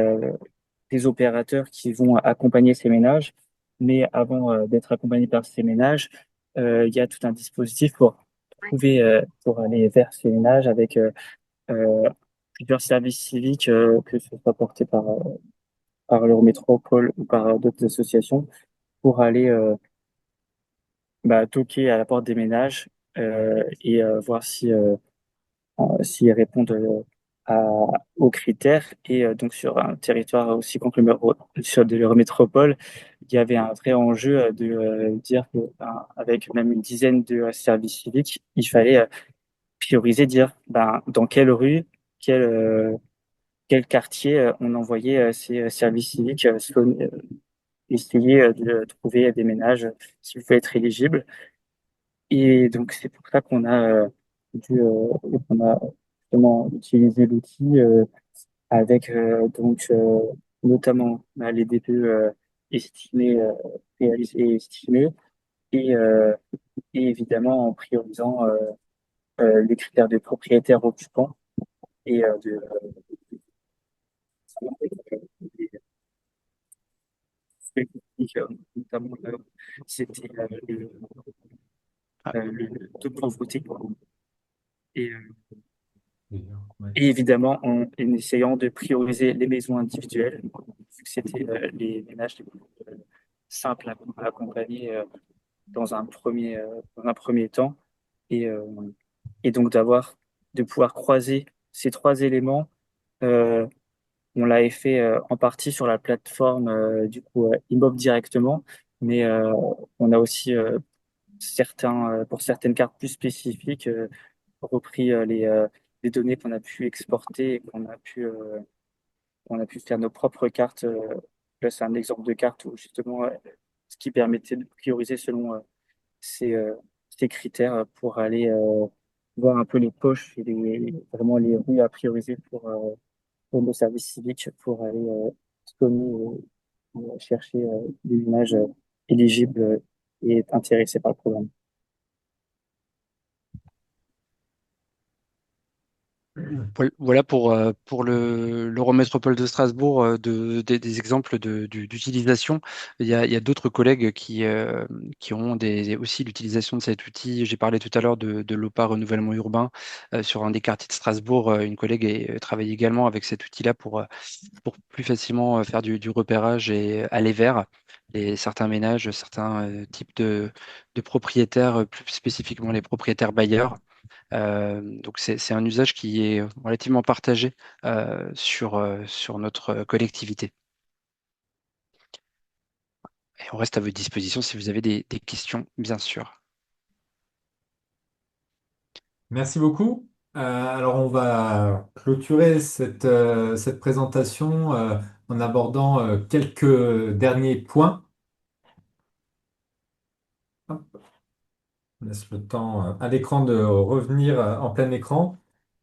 E: des opérateurs qui vont accompagner ces ménages. Mais avant d'être accompagnés par ces ménages, il y a tout un dispositif pour aller vers ces ménages avec euh, plusieurs services civiques, que ce soit portés par l'Eurométropole ou par d'autres associations, pour aller toquer à la porte des ménages et voir s'ils répondent aux critères. Et donc sur un territoire aussi congloméré sur de l'Eurométropole, il y avait un vrai enjeu de dire que, avec même une dizaine de services civiques, il fallait prioriser, dire dans quelle rue, quel, euh, quel quartier on envoyait ces services civiques, essayer de trouver des ménages qui pouvaient être éligibles. Et donc, c'est pour ça qu'on a justement utilisé l'outil avec notamment les DPE estimés, réalisés et estimés, et, euh, et évidemment en priorisant les critères de propriétaires occupants et notamment c'était le taux de pauvreté. Et, euh,
A: Ouais.
E: et évidemment, en essayant de prioriser les maisons individuelles, vu que c'était les ménages les plus simples à accompagner dans un premier temps. Et, euh, et donc de pouvoir croiser ces trois éléments. Euh, on l'avait fait en partie sur la plateforme Imob directement, mais on a aussi pour certaines cartes plus spécifiques, repris les données qu'on a pu exporter et on a pu faire nos propres cartes. Là, c'est un exemple de carte où justement, ce qui permettait de prioriser selon ces, euh, ces critères pour aller voir un peu les poches et vraiment les rues à prioriser pour nos services civiques, pour aller spawner et chercher des ménages éligibles et intéressés par le programme.
D: Voilà pour l'Eurométropole de Strasbourg, des exemples d'utilisation. Il y a d'autres collègues qui ont aussi l'utilisation de cet outil. J'ai parlé tout à l'heure de l'OPA renouvellement urbain sur un des quartiers de Strasbourg. Une collègue travaille également avec cet outil-là pour plus facilement faire du repérage et aller vers certains ménages, certains types de propriétaires, plus spécifiquement les propriétaires bailleurs. Donc c'est un usage qui est relativement partagé sur notre collectivité. Et on reste à votre disposition si vous avez des questions, bien sûr.
A: Merci beaucoup. Alors, on va clôturer cette présentation en abordant quelques derniers points. Hop, on laisse le temps à l'écran de revenir en plein écran.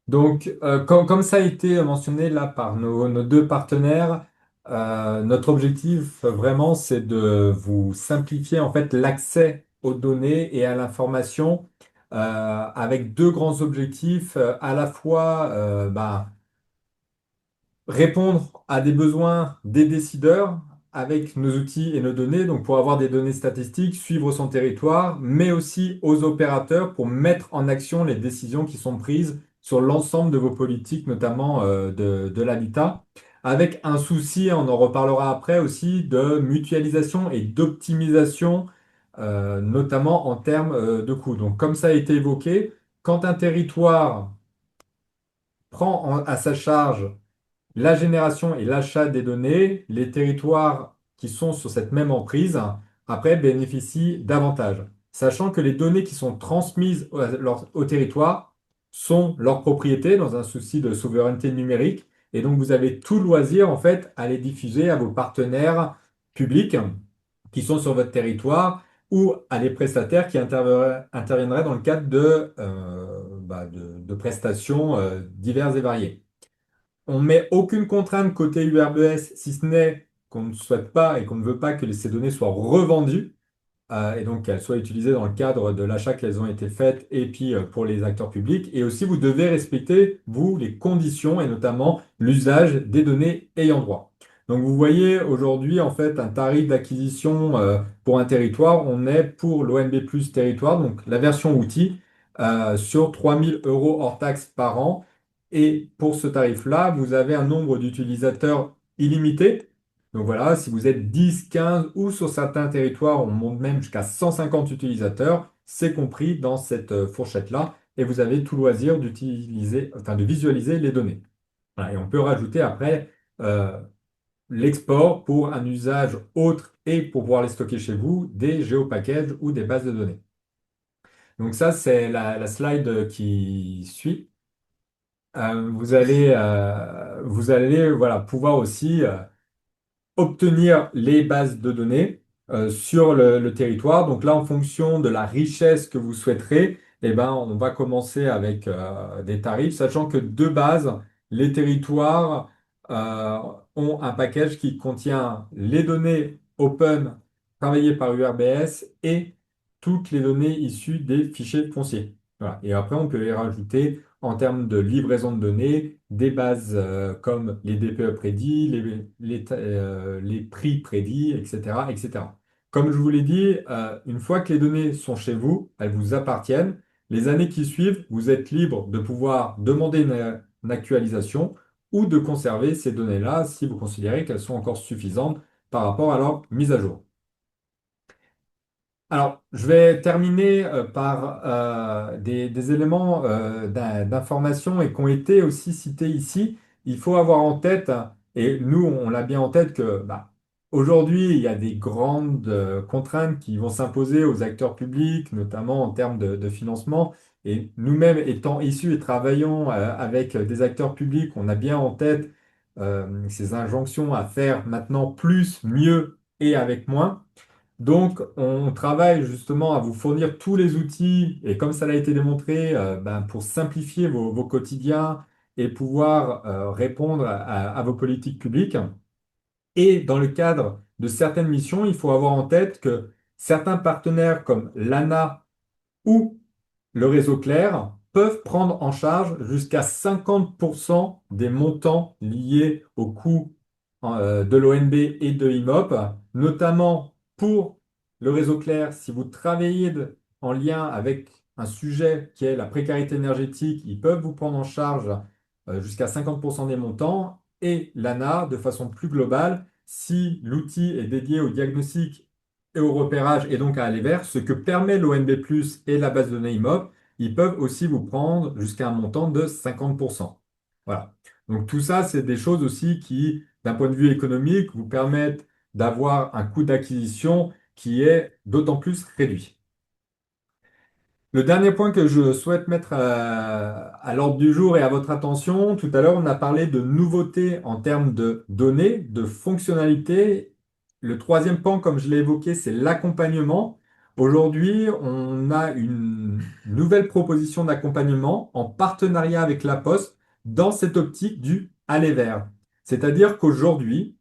A: Donc, comme ça a été mentionné là par nos deux partenaires, notre objectif vraiment, c'est de vous simplifier en fait l'accès aux données et à l'information avec deux grands objectifs, à la fois répondre à des besoins des décideurs avec nos outils et nos données, donc pour avoir des données statistiques, suivre son territoire, mais aussi aux opérateurs pour mettre en action les décisions qui sont prises sur l'ensemble de vos politiques, notamment de l'habitat, avec un souci, on en reparlera après aussi, de mutualisation et d'optimisation, notamment en termes de coûts. Donc comme ça a été évoqué, quand un territoire prend à sa charge la génération et l'achat des données, les territoires qui sont sur cette même emprise, après, bénéficient davantage, sachant que les données qui sont transmises au territoire sont leur propriété dans un souci de souveraineté numérique, et donc vous avez tout loisir en fait à les diffuser à vos partenaires publics qui sont sur votre territoire ou à des prestataires qui interviendraient dans le cadre de prestations diverses et variées. On ne met aucune contrainte côté URBS, si ce n'est qu'on ne souhaite pas et qu'on ne veut pas que ces données soient revendues et donc qu'elles soient utilisées dans le cadre de l'achat qu'elles ont été faites et puis pour les acteurs publics. Et aussi, vous devez respecter, vous, les conditions et notamment l'usage des données ayant droit. Donc vous voyez aujourd'hui en fait un tarif d'acquisition pour un territoire, on est pour l'ONB Plus territoire, donc la version outil, sur 3 000 € hors taxe par an. Et pour ce tarif-là, vous avez un nombre d'utilisateurs illimité. Donc voilà, si vous êtes 10, 15 ou sur certains territoires, on monte même jusqu'à 150 utilisateurs, c'est compris dans cette fourchette-là et vous avez tout loisir d'utiliser, enfin de visualiser les données. Voilà, et on peut rajouter après euh, l'export pour un usage autre et pour pouvoir les stocker chez vous, des géopackages ou des bases de données. Donc ça, c'est la slide qui suit. Vous allez voilà, pouvoir aussi obtenir les bases de données sur le territoire. Donc là, en fonction de la richesse que vous souhaiterez, eh ben, on va commencer avec des tarifs, sachant que de base, les territoires euh, ont un package qui contient les données open travaillées par URBS et toutes les données issues des fichiers fonciers. Voilà. Et après, on peut les rajouter en termes de livraison de données, des bases comme les DPE prédits, les prix prédits, etc., etc. Comme je vous l'ai dit, une fois que les données sont chez vous, elles vous appartiennent. Les années qui suivent, vous êtes libre de pouvoir demander une actualisation ou de conserver ces données-là si vous considérez qu'elles sont encore suffisantes par rapport à leur mise à jour. Alors, je vais terminer par des éléments d'information et qui ont été aussi cités ici. Il faut avoir en tête, et nous, on l'a bien en tête, que aujourd'hui, il y a des grandes contraintes qui vont s'imposer aux acteurs publics, notamment en termes de financement. Et nous-mêmes, étant issus et travaillant avec des acteurs publics, on a bien en tête ces injonctions à faire maintenant plus, mieux et avec moins. Donc, on travaille justement à vous fournir tous les outils, et comme ça l'a été démontré, pour simplifier vos quotidiens et pouvoir répondre à vos politiques publiques. Et dans le cadre de certaines missions, il faut avoir en tête que certains partenaires comme l'ANA ou le réseau clair peuvent prendre en charge jusqu'à 50% des montants liés au coût de l'ONB et de IMOP, notamment pour le réseau clair. Si vous travaillez en lien avec un sujet qui est la précarité énergétique, ils peuvent vous prendre en charge jusqu'à 50% des montants. Et l'ANA, de façon plus globale, si l'outil est dédié au diagnostic et au repérage et donc à aller vers, ce que permet l'ONB+, et la base de données IMOP, ils peuvent aussi vous prendre jusqu'à un montant de 50%. Voilà. Donc tout ça, c'est des choses aussi qui, d'un point de vue économique, vous permettent d'avoir un coût d'acquisition qui est d'autant plus réduit. Le dernier point que je souhaite mettre à l'ordre du jour et à votre attention, tout à l'heure, on a parlé de nouveautés en termes de données, de fonctionnalités. Le troisième point, comme je l'ai évoqué, c'est l'accompagnement. Aujourd'hui, on a une nouvelle proposition d'accompagnement en partenariat avec La Poste dans cette optique du aller vers. C'est-à-dire qu'aujourd'hui,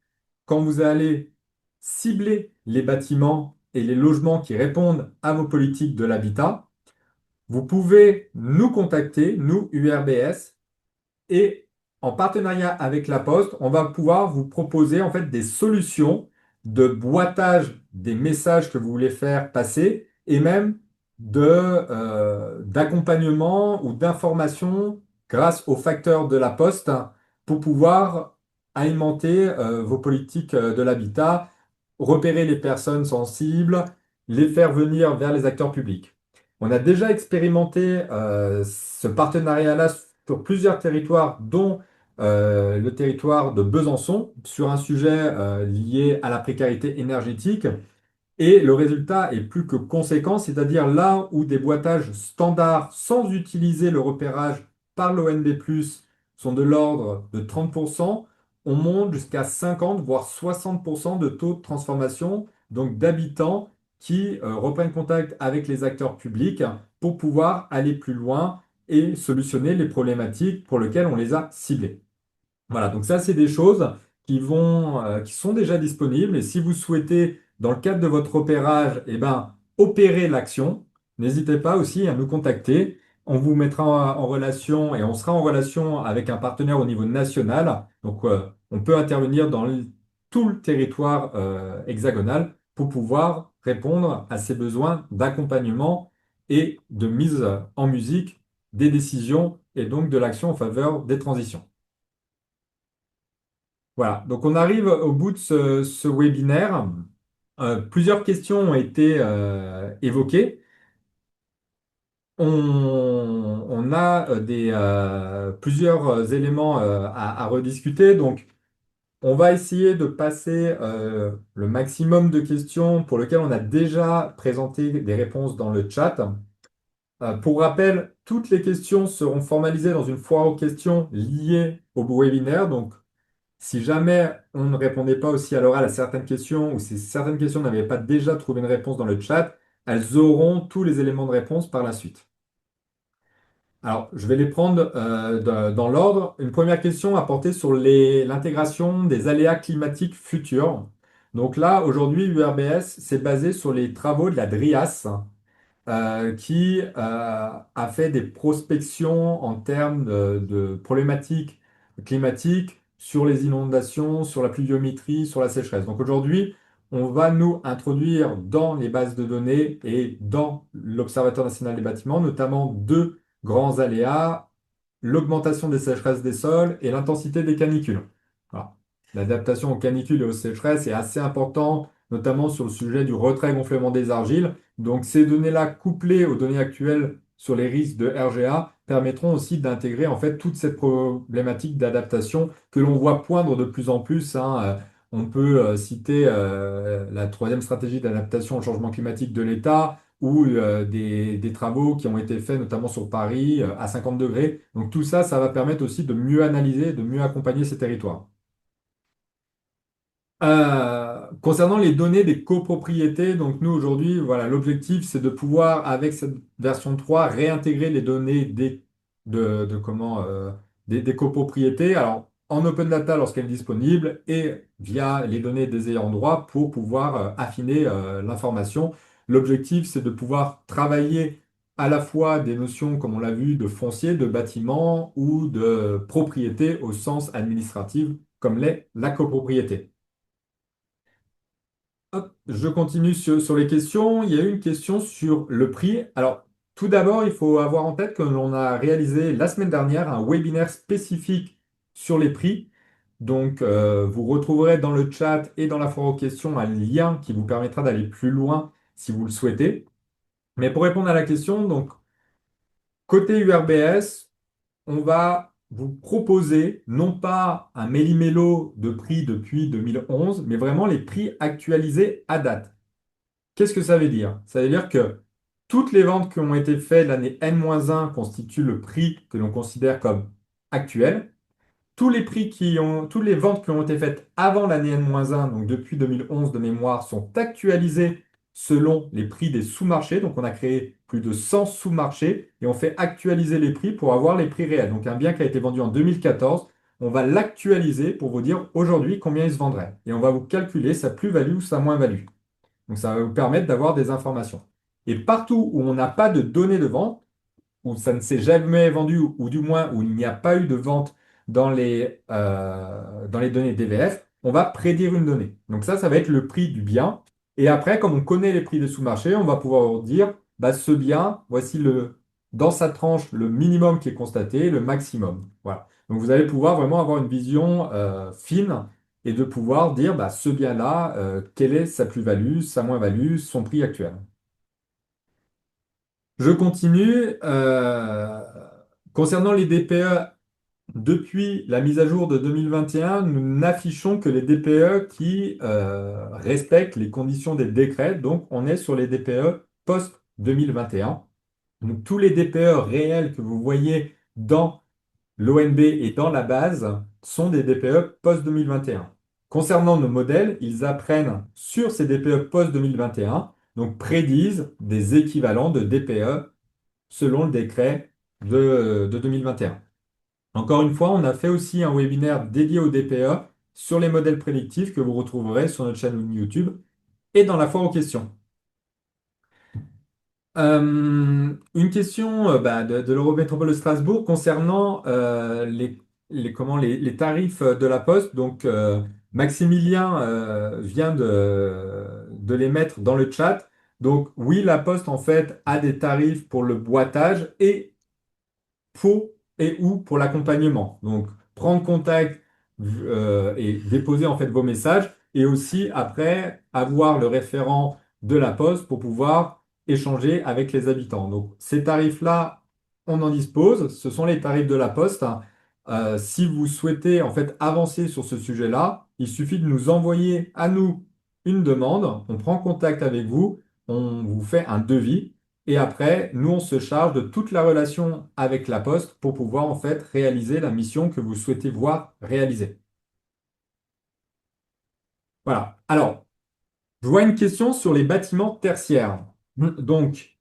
A: quand vous allez cibler les bâtiments et les logements qui répondent à vos politiques de l'habitat, vous pouvez nous contacter, nous, URBS, et en partenariat avec La Poste, on va pouvoir vous proposer en fait des solutions de boitage des messages que vous voulez faire passer et même d'accompagnement ou d'information grâce aux facteurs de La Poste pour pouvoir alimenter vos politiques de l'habitat, repérer les personnes sensibles, les faire venir vers les acteurs publics. On a déjà expérimenté ce partenariat-là sur plusieurs territoires, dont le territoire de Besançon, sur un sujet lié à la précarité énergétique. Et le résultat est plus que conséquent, c'est-à-dire là où des boîtages standards sans utiliser le repérage par l'ONB+, sont de l'ordre de 30%, on monte jusqu'à 50, voire 60% de taux de transformation, donc d'habitants qui reprennent contact avec les acteurs publics pour pouvoir aller plus loin et solutionner les problématiques pour lesquelles on les a ciblées. Voilà, donc ça, c'est des choses qui sont déjà disponibles. Et si vous souhaitez, dans le cadre de votre opérage, eh ben, opérer l'action, n'hésitez pas aussi à nous contacter. On vous mettra en relation et on sera en relation avec un partenaire au niveau national. Donc, on peut intervenir dans tout le territoire hexagonal pour pouvoir répondre à ces besoins d'accompagnement et de mise en musique des décisions et donc de l'action en faveur des transitions. Voilà, donc on arrive au bout de ce webinaire. Plusieurs questions ont été évoquées. On a plusieurs éléments à rediscuter. Donc, on va essayer de passer le maximum de questions pour lesquelles on a déjà présenté des réponses dans le chat. Pour rappel, toutes les questions seront formalisées dans une foire aux questions liée au webinaire. Donc, si jamais on ne répondait pas aussi à l'oral à certaines questions ou si certaines questions n'avaient pas déjà trouvé une réponse dans le chat, elles auront tous les éléments de réponse par la suite. Alors, je vais les prendre dans l'ordre. Une première question a porté sur l'intégration des aléas climatiques futurs. Donc là, aujourd'hui, URBS s'est basé sur les travaux de la DRIAS, qui a fait des prospections en termes de problématiques climatiques sur les inondations, sur la pluviométrie, sur la sécheresse. Donc aujourd'hui, on va nous introduire dans les bases de données et dans l'Observatoire national des bâtiments, notamment deux grands aléas, l'augmentation des sécheresses des sols et l'intensité des canicules. Voilà. L'adaptation aux canicules et aux sécheresses est assez important, notamment sur le sujet du retrait-gonflement des argiles. Donc ces données-là, couplées aux données actuelles sur les risques de RGA, permettront aussi d'intégrer en fait toute cette problématique d'adaptation que l'on voit poindre de plus en plus, hein. On peut citer la troisième stratégie d'adaptation au changement climatique de l'État ou des travaux qui ont été faits notamment sur Paris à 50 degrés. Donc tout ça, ça va permettre aussi de mieux analyser, de mieux accompagner ces territoires. Concernant les données des copropriétés, donc nous aujourd'hui, voilà, l'objectif c'est de pouvoir, avec cette version 3 réintégrer les données des copropriétés, alors en open data lorsqu'elle est disponible et via les données des ayants droit pour pouvoir affiner l'information. L'objectif c'est de pouvoir travailler à la fois des notions, comme on l'a vu, de foncier, de bâtiment ou de propriété au sens administratif, comme l'est la copropriété. Hop, je continue sur les questions. Il y a eu une question sur le prix. Alors, tout d'abord, il faut avoir en tête que l'on a réalisé la semaine dernière un webinaire spécifique sur les prix. Donc, vous retrouverez dans le chat et dans la foire aux questions un lien qui vous permettra d'aller plus loin si vous le souhaitez. Mais pour répondre à la question, donc, côté URBS, on va vous proposer non pas un méli-mélo de prix depuis 2011, mais vraiment les prix actualisés à date. Qu'est-ce que ça veut dire? Ça veut dire que toutes les ventes qui ont été faites l'année N-1 constituent le prix que l'on considère comme actuel. Toutes les ventes qui ont été faites avant l'année N-1, donc depuis 2011 de mémoire, sont actualisées selon les prix des sous-marchés. Donc on a créé plus de 100 sous-marchés et on fait actualiser les prix pour avoir les prix réels. Donc un bien qui a été vendu en 2014, on va l'actualiser pour vous dire aujourd'hui combien il se vendrait. Et on va vous calculer sa plus-value ou sa moins-value. Donc ça va vous permettre d'avoir des informations. Et partout où on n'a pas de données de vente, où ça ne s'est jamais vendu, ou du moins où il n'y a pas eu de vente dans les données DVF, on va prédire une donnée. Donc ça va être le prix du bien. Et après, comme on connaît les prix des sous-marchés, on va pouvoir dire, bah, ce bien, voici dans sa tranche le minimum qui est constaté, le maximum. Voilà. Donc vous allez pouvoir vraiment avoir une vision fine et de pouvoir dire, bah, ce bien-là, quelle est sa plus-value, sa moins-value, son prix actuel. Je continue. Concernant les DPE, depuis la mise à jour de 2021, nous n'affichons que les DPE qui respectent les conditions des décrets. Donc, on est sur les DPE post-2021. Donc, tous les DPE réels que vous voyez dans l'ONB et dans la base sont des DPE post-2021. Concernant nos modèles, ils apprennent sur ces DPE post-2021, donc prédisent des équivalents de DPE selon le décret de 2021. Encore une fois, on a fait aussi un webinaire dédié au DPE sur les modèles prédictifs que vous retrouverez sur notre chaîne YouTube et dans la foire aux questions. Une question de l'Eurométropole de Strasbourg concernant les tarifs de la Poste. Donc, Maximilien vient de les mettre dans le chat. Donc, oui, la Poste, en fait, a des tarifs pour le boitage et pour et ou pour l'accompagnement. Donc, prendre contact et déposer en fait vos messages et aussi après avoir le référent de la poste pour pouvoir échanger avec les habitants. Donc, ces tarifs-là, on en dispose. Ce sont les tarifs de la poste. Si vous souhaitez en fait avancer sur ce sujet-là, il suffit de nous envoyer à nous une demande. On prend contact avec vous, on vous fait un devis. Et après, nous, on se charge de toute la relation avec la Poste pour pouvoir en fait réaliser la mission que vous souhaitez voir réalisée. Voilà. Alors, je vois une question sur les bâtiments tertiaires. Donc,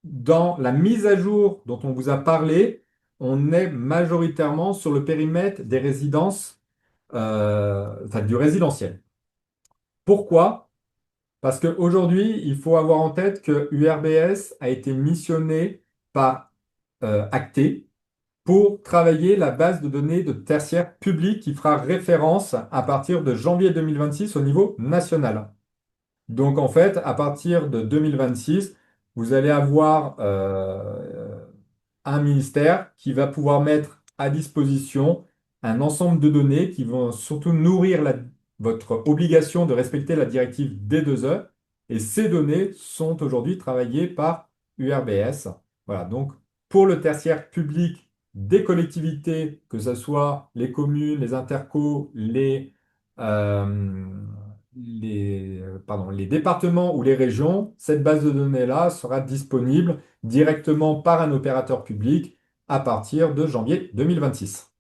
A: dans la mise à jour dont on vous a parlé, on est majoritairement sur le périmètre des résidences, enfin du résidentiel. Pourquoi? Parce qu'aujourd'hui, il faut avoir en tête que URBS a été missionné par Acté pour travailler la base de données de tertiaire public qui fera référence à partir de janvier 2026 au niveau national. Donc en fait, à partir de 2026, vous allez avoir un ministère qui va pouvoir mettre à disposition un ensemble de données qui vont surtout nourrir votre obligation de respecter la directive D2E. Et ces données sont aujourd'hui travaillées par URBS. Voilà, donc pour le tertiaire public des collectivités, que ce soit les communes, les intercos, euh, les départements ou les régions, cette base de données-là sera disponible directement par un opérateur public à partir de janvier 2026.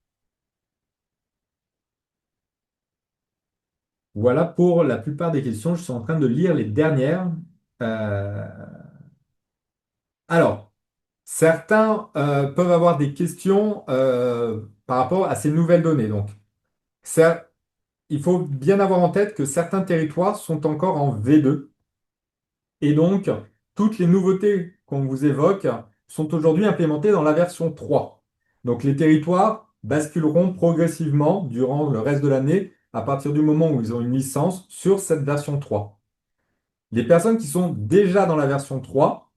A: Voilà pour la plupart des questions. Je suis en train de lire les dernières. Euh, alors, certains peuvent avoir des questions par rapport à ces nouvelles données. Donc, ça, il faut bien avoir en tête que certains territoires sont encore en V2. Et donc, toutes les nouveautés qu'on vous évoque sont aujourd'hui implémentées dans la version 3. Donc, les territoires basculeront progressivement durant le reste de l'année à partir du moment où ils ont une licence sur cette version 3. Les personnes qui sont déjà dans la version 3,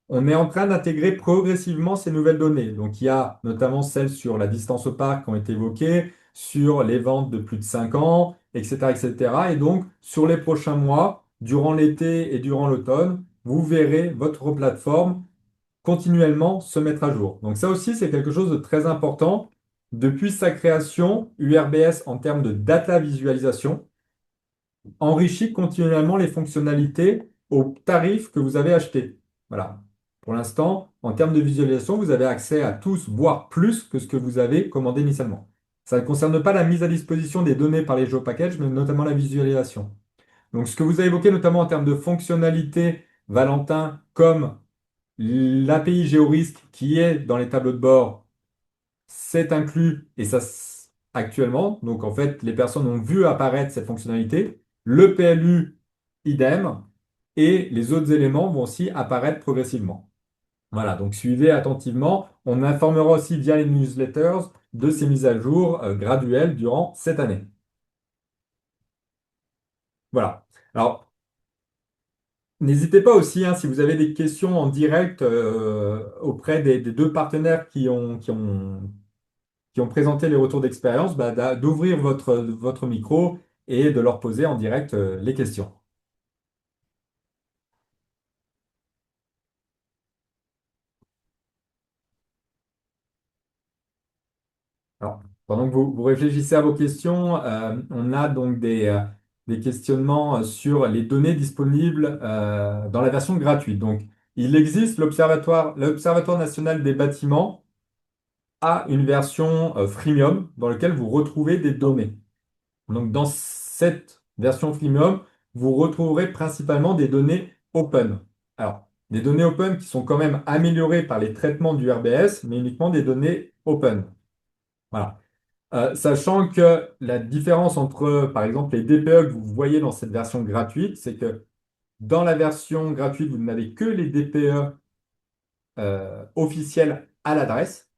A: on est en train d'intégrer progressivement ces nouvelles données. Donc, il y a notamment celles sur la distance au parc qui ont été évoquées, sur les ventes de plus de 5 ans, etc., etc. Et cetera. Et donc, sur les prochains mois, durant l'été et durant l'automne, vous verrez votre plateforme continuellement se mettre à jour. Donc, ça aussi, c'est quelque chose de très important. Depuis sa création, URBS, en termes de data visualisation, enrichit continuellement les fonctionnalités au tarif que vous avez acheté. Voilà. Pour l'instant, en termes de visualisation, vous avez accès à tous, voire plus que ce que vous avez commandé initialement. Ça ne concerne pas la mise à disposition des données par les GeoPackage, mais notamment la visualisation. Donc, ce que vous avez évoqué notamment en termes de fonctionnalités, Valentin, comme l'API GeoRisk qui est dans les tableaux de bord, c'est inclus et ça actuellement. Donc en fait, les personnes ont vu apparaître cette fonctionnalité. Le PLU, idem. Et les autres éléments vont aussi apparaître progressivement. Voilà, donc suivez attentivement. On informera aussi via les newsletters de ces mises à jour graduelles durant cette année. Voilà. Alors, n'hésitez pas aussi, hein, si vous avez des questions en direct auprès des deux partenaires qui ont présenté les retours d'expérience, d'ouvrir votre micro et de leur poser en direct les questions. Alors, pendant que vous réfléchissez à vos questions, on a donc des questionnements sur les données disponibles dans la version gratuite. Donc, il existe l'Observatoire national des bâtiments à une version freemium dans laquelle vous retrouvez des données. Donc, dans cette version freemium, vous retrouverez principalement des données open. Alors, des données open qui sont quand même améliorées par les traitements du RBS, mais uniquement des données open. Voilà. Sachant que la différence entre, par exemple, les DPE que vous voyez dans cette version gratuite, c'est que dans la version gratuite, vous n'avez que les DPE officiels à l'adresse.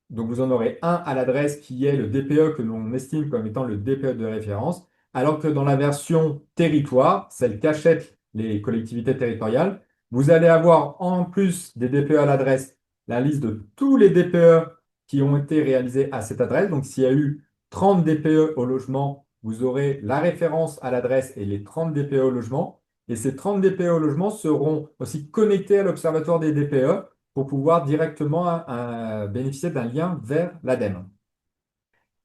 A: Donc vous en aurez un à l'adresse qui est le DPE que l'on estime comme étant le DPE de référence, alors que dans la version territoire, celle qu'achètent les collectivités territoriales, vous allez avoir en plus des DPE à l'adresse la liste de tous les DPE qui ont été réalisés à cette adresse. Donc s'il y a eu 30 DPE au logement, vous aurez la référence à l'adresse et les 30 DPE au logement. Et ces 30 DPE au logement seront aussi connectés à l'observatoire des DPE pour pouvoir directement bénéficier d'un lien vers l'ADEME.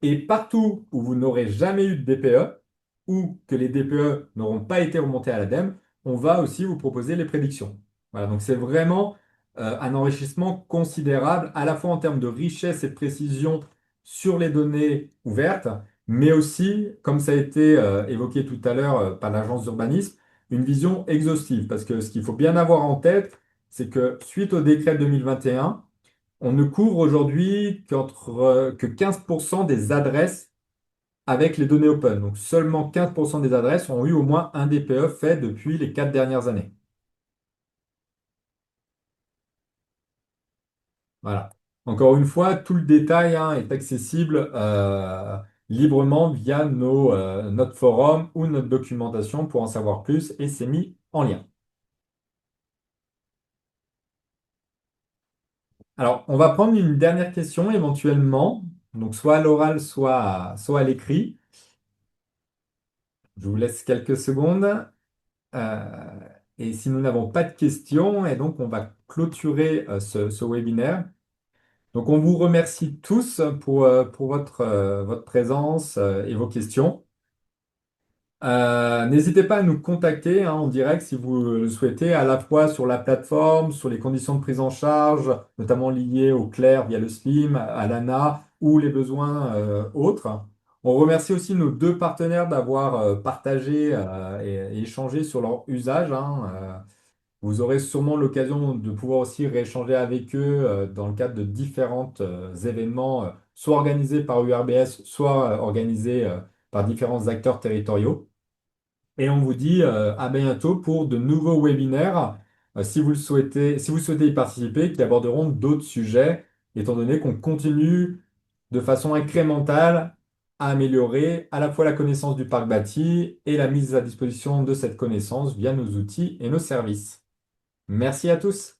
A: Et partout où vous n'aurez jamais eu de DPE ou que les DPE n'auront pas été remontés à l'ADEME, on va aussi vous proposer les prédictions. Voilà, donc c'est vraiment un enrichissement considérable, à la fois en termes de richesse et de précision sur les données ouvertes, mais aussi, comme ça a été évoqué tout à l'heure par l'agence d'urbanisme, une vision exhaustive. Parce que ce qu'il faut bien avoir en tête, c'est que suite au décret 2021, on ne couvre aujourd'hui que 15% des adresses avec les données open. Donc seulement 15% des adresses ont eu au moins un DPE fait depuis les 4 dernières années. Voilà. Encore une fois, tout le détail hein, est accessible librement via notre forum ou notre documentation pour en savoir plus et c'est mis en lien. Alors, on va prendre une dernière question éventuellement, donc soit à l'oral, soit à l'écrit. Je vous laisse quelques secondes. Euh, et si nous n'avons pas de questions, et donc on va clôturer ce webinaire. Donc on vous remercie tous pour votre présence et vos questions. N'hésitez pas à nous contacter hein, en direct si vous le souhaitez, à la fois sur la plateforme, sur les conditions de prise en charge, notamment liées au CLAIR via le SLIM, à l'ANA ou les besoins autres. On remercie aussi nos deux partenaires d'avoir partagé et échangé sur leur usage. Hein. Vous aurez sûrement l'occasion de pouvoir aussi rééchanger avec eux dans le cadre de différents événements, soit organisés par URBS, soit organisés par différents acteurs territoriaux. Et on vous dit à bientôt pour de nouveaux webinaires, si vous le souhaitez, si vous souhaitez y participer, qui aborderont d'autres sujets, étant donné qu'on continue de façon incrémentale à améliorer à la fois la connaissance du parc bâti et la mise à disposition de cette connaissance via nos outils et nos services. Merci à tous.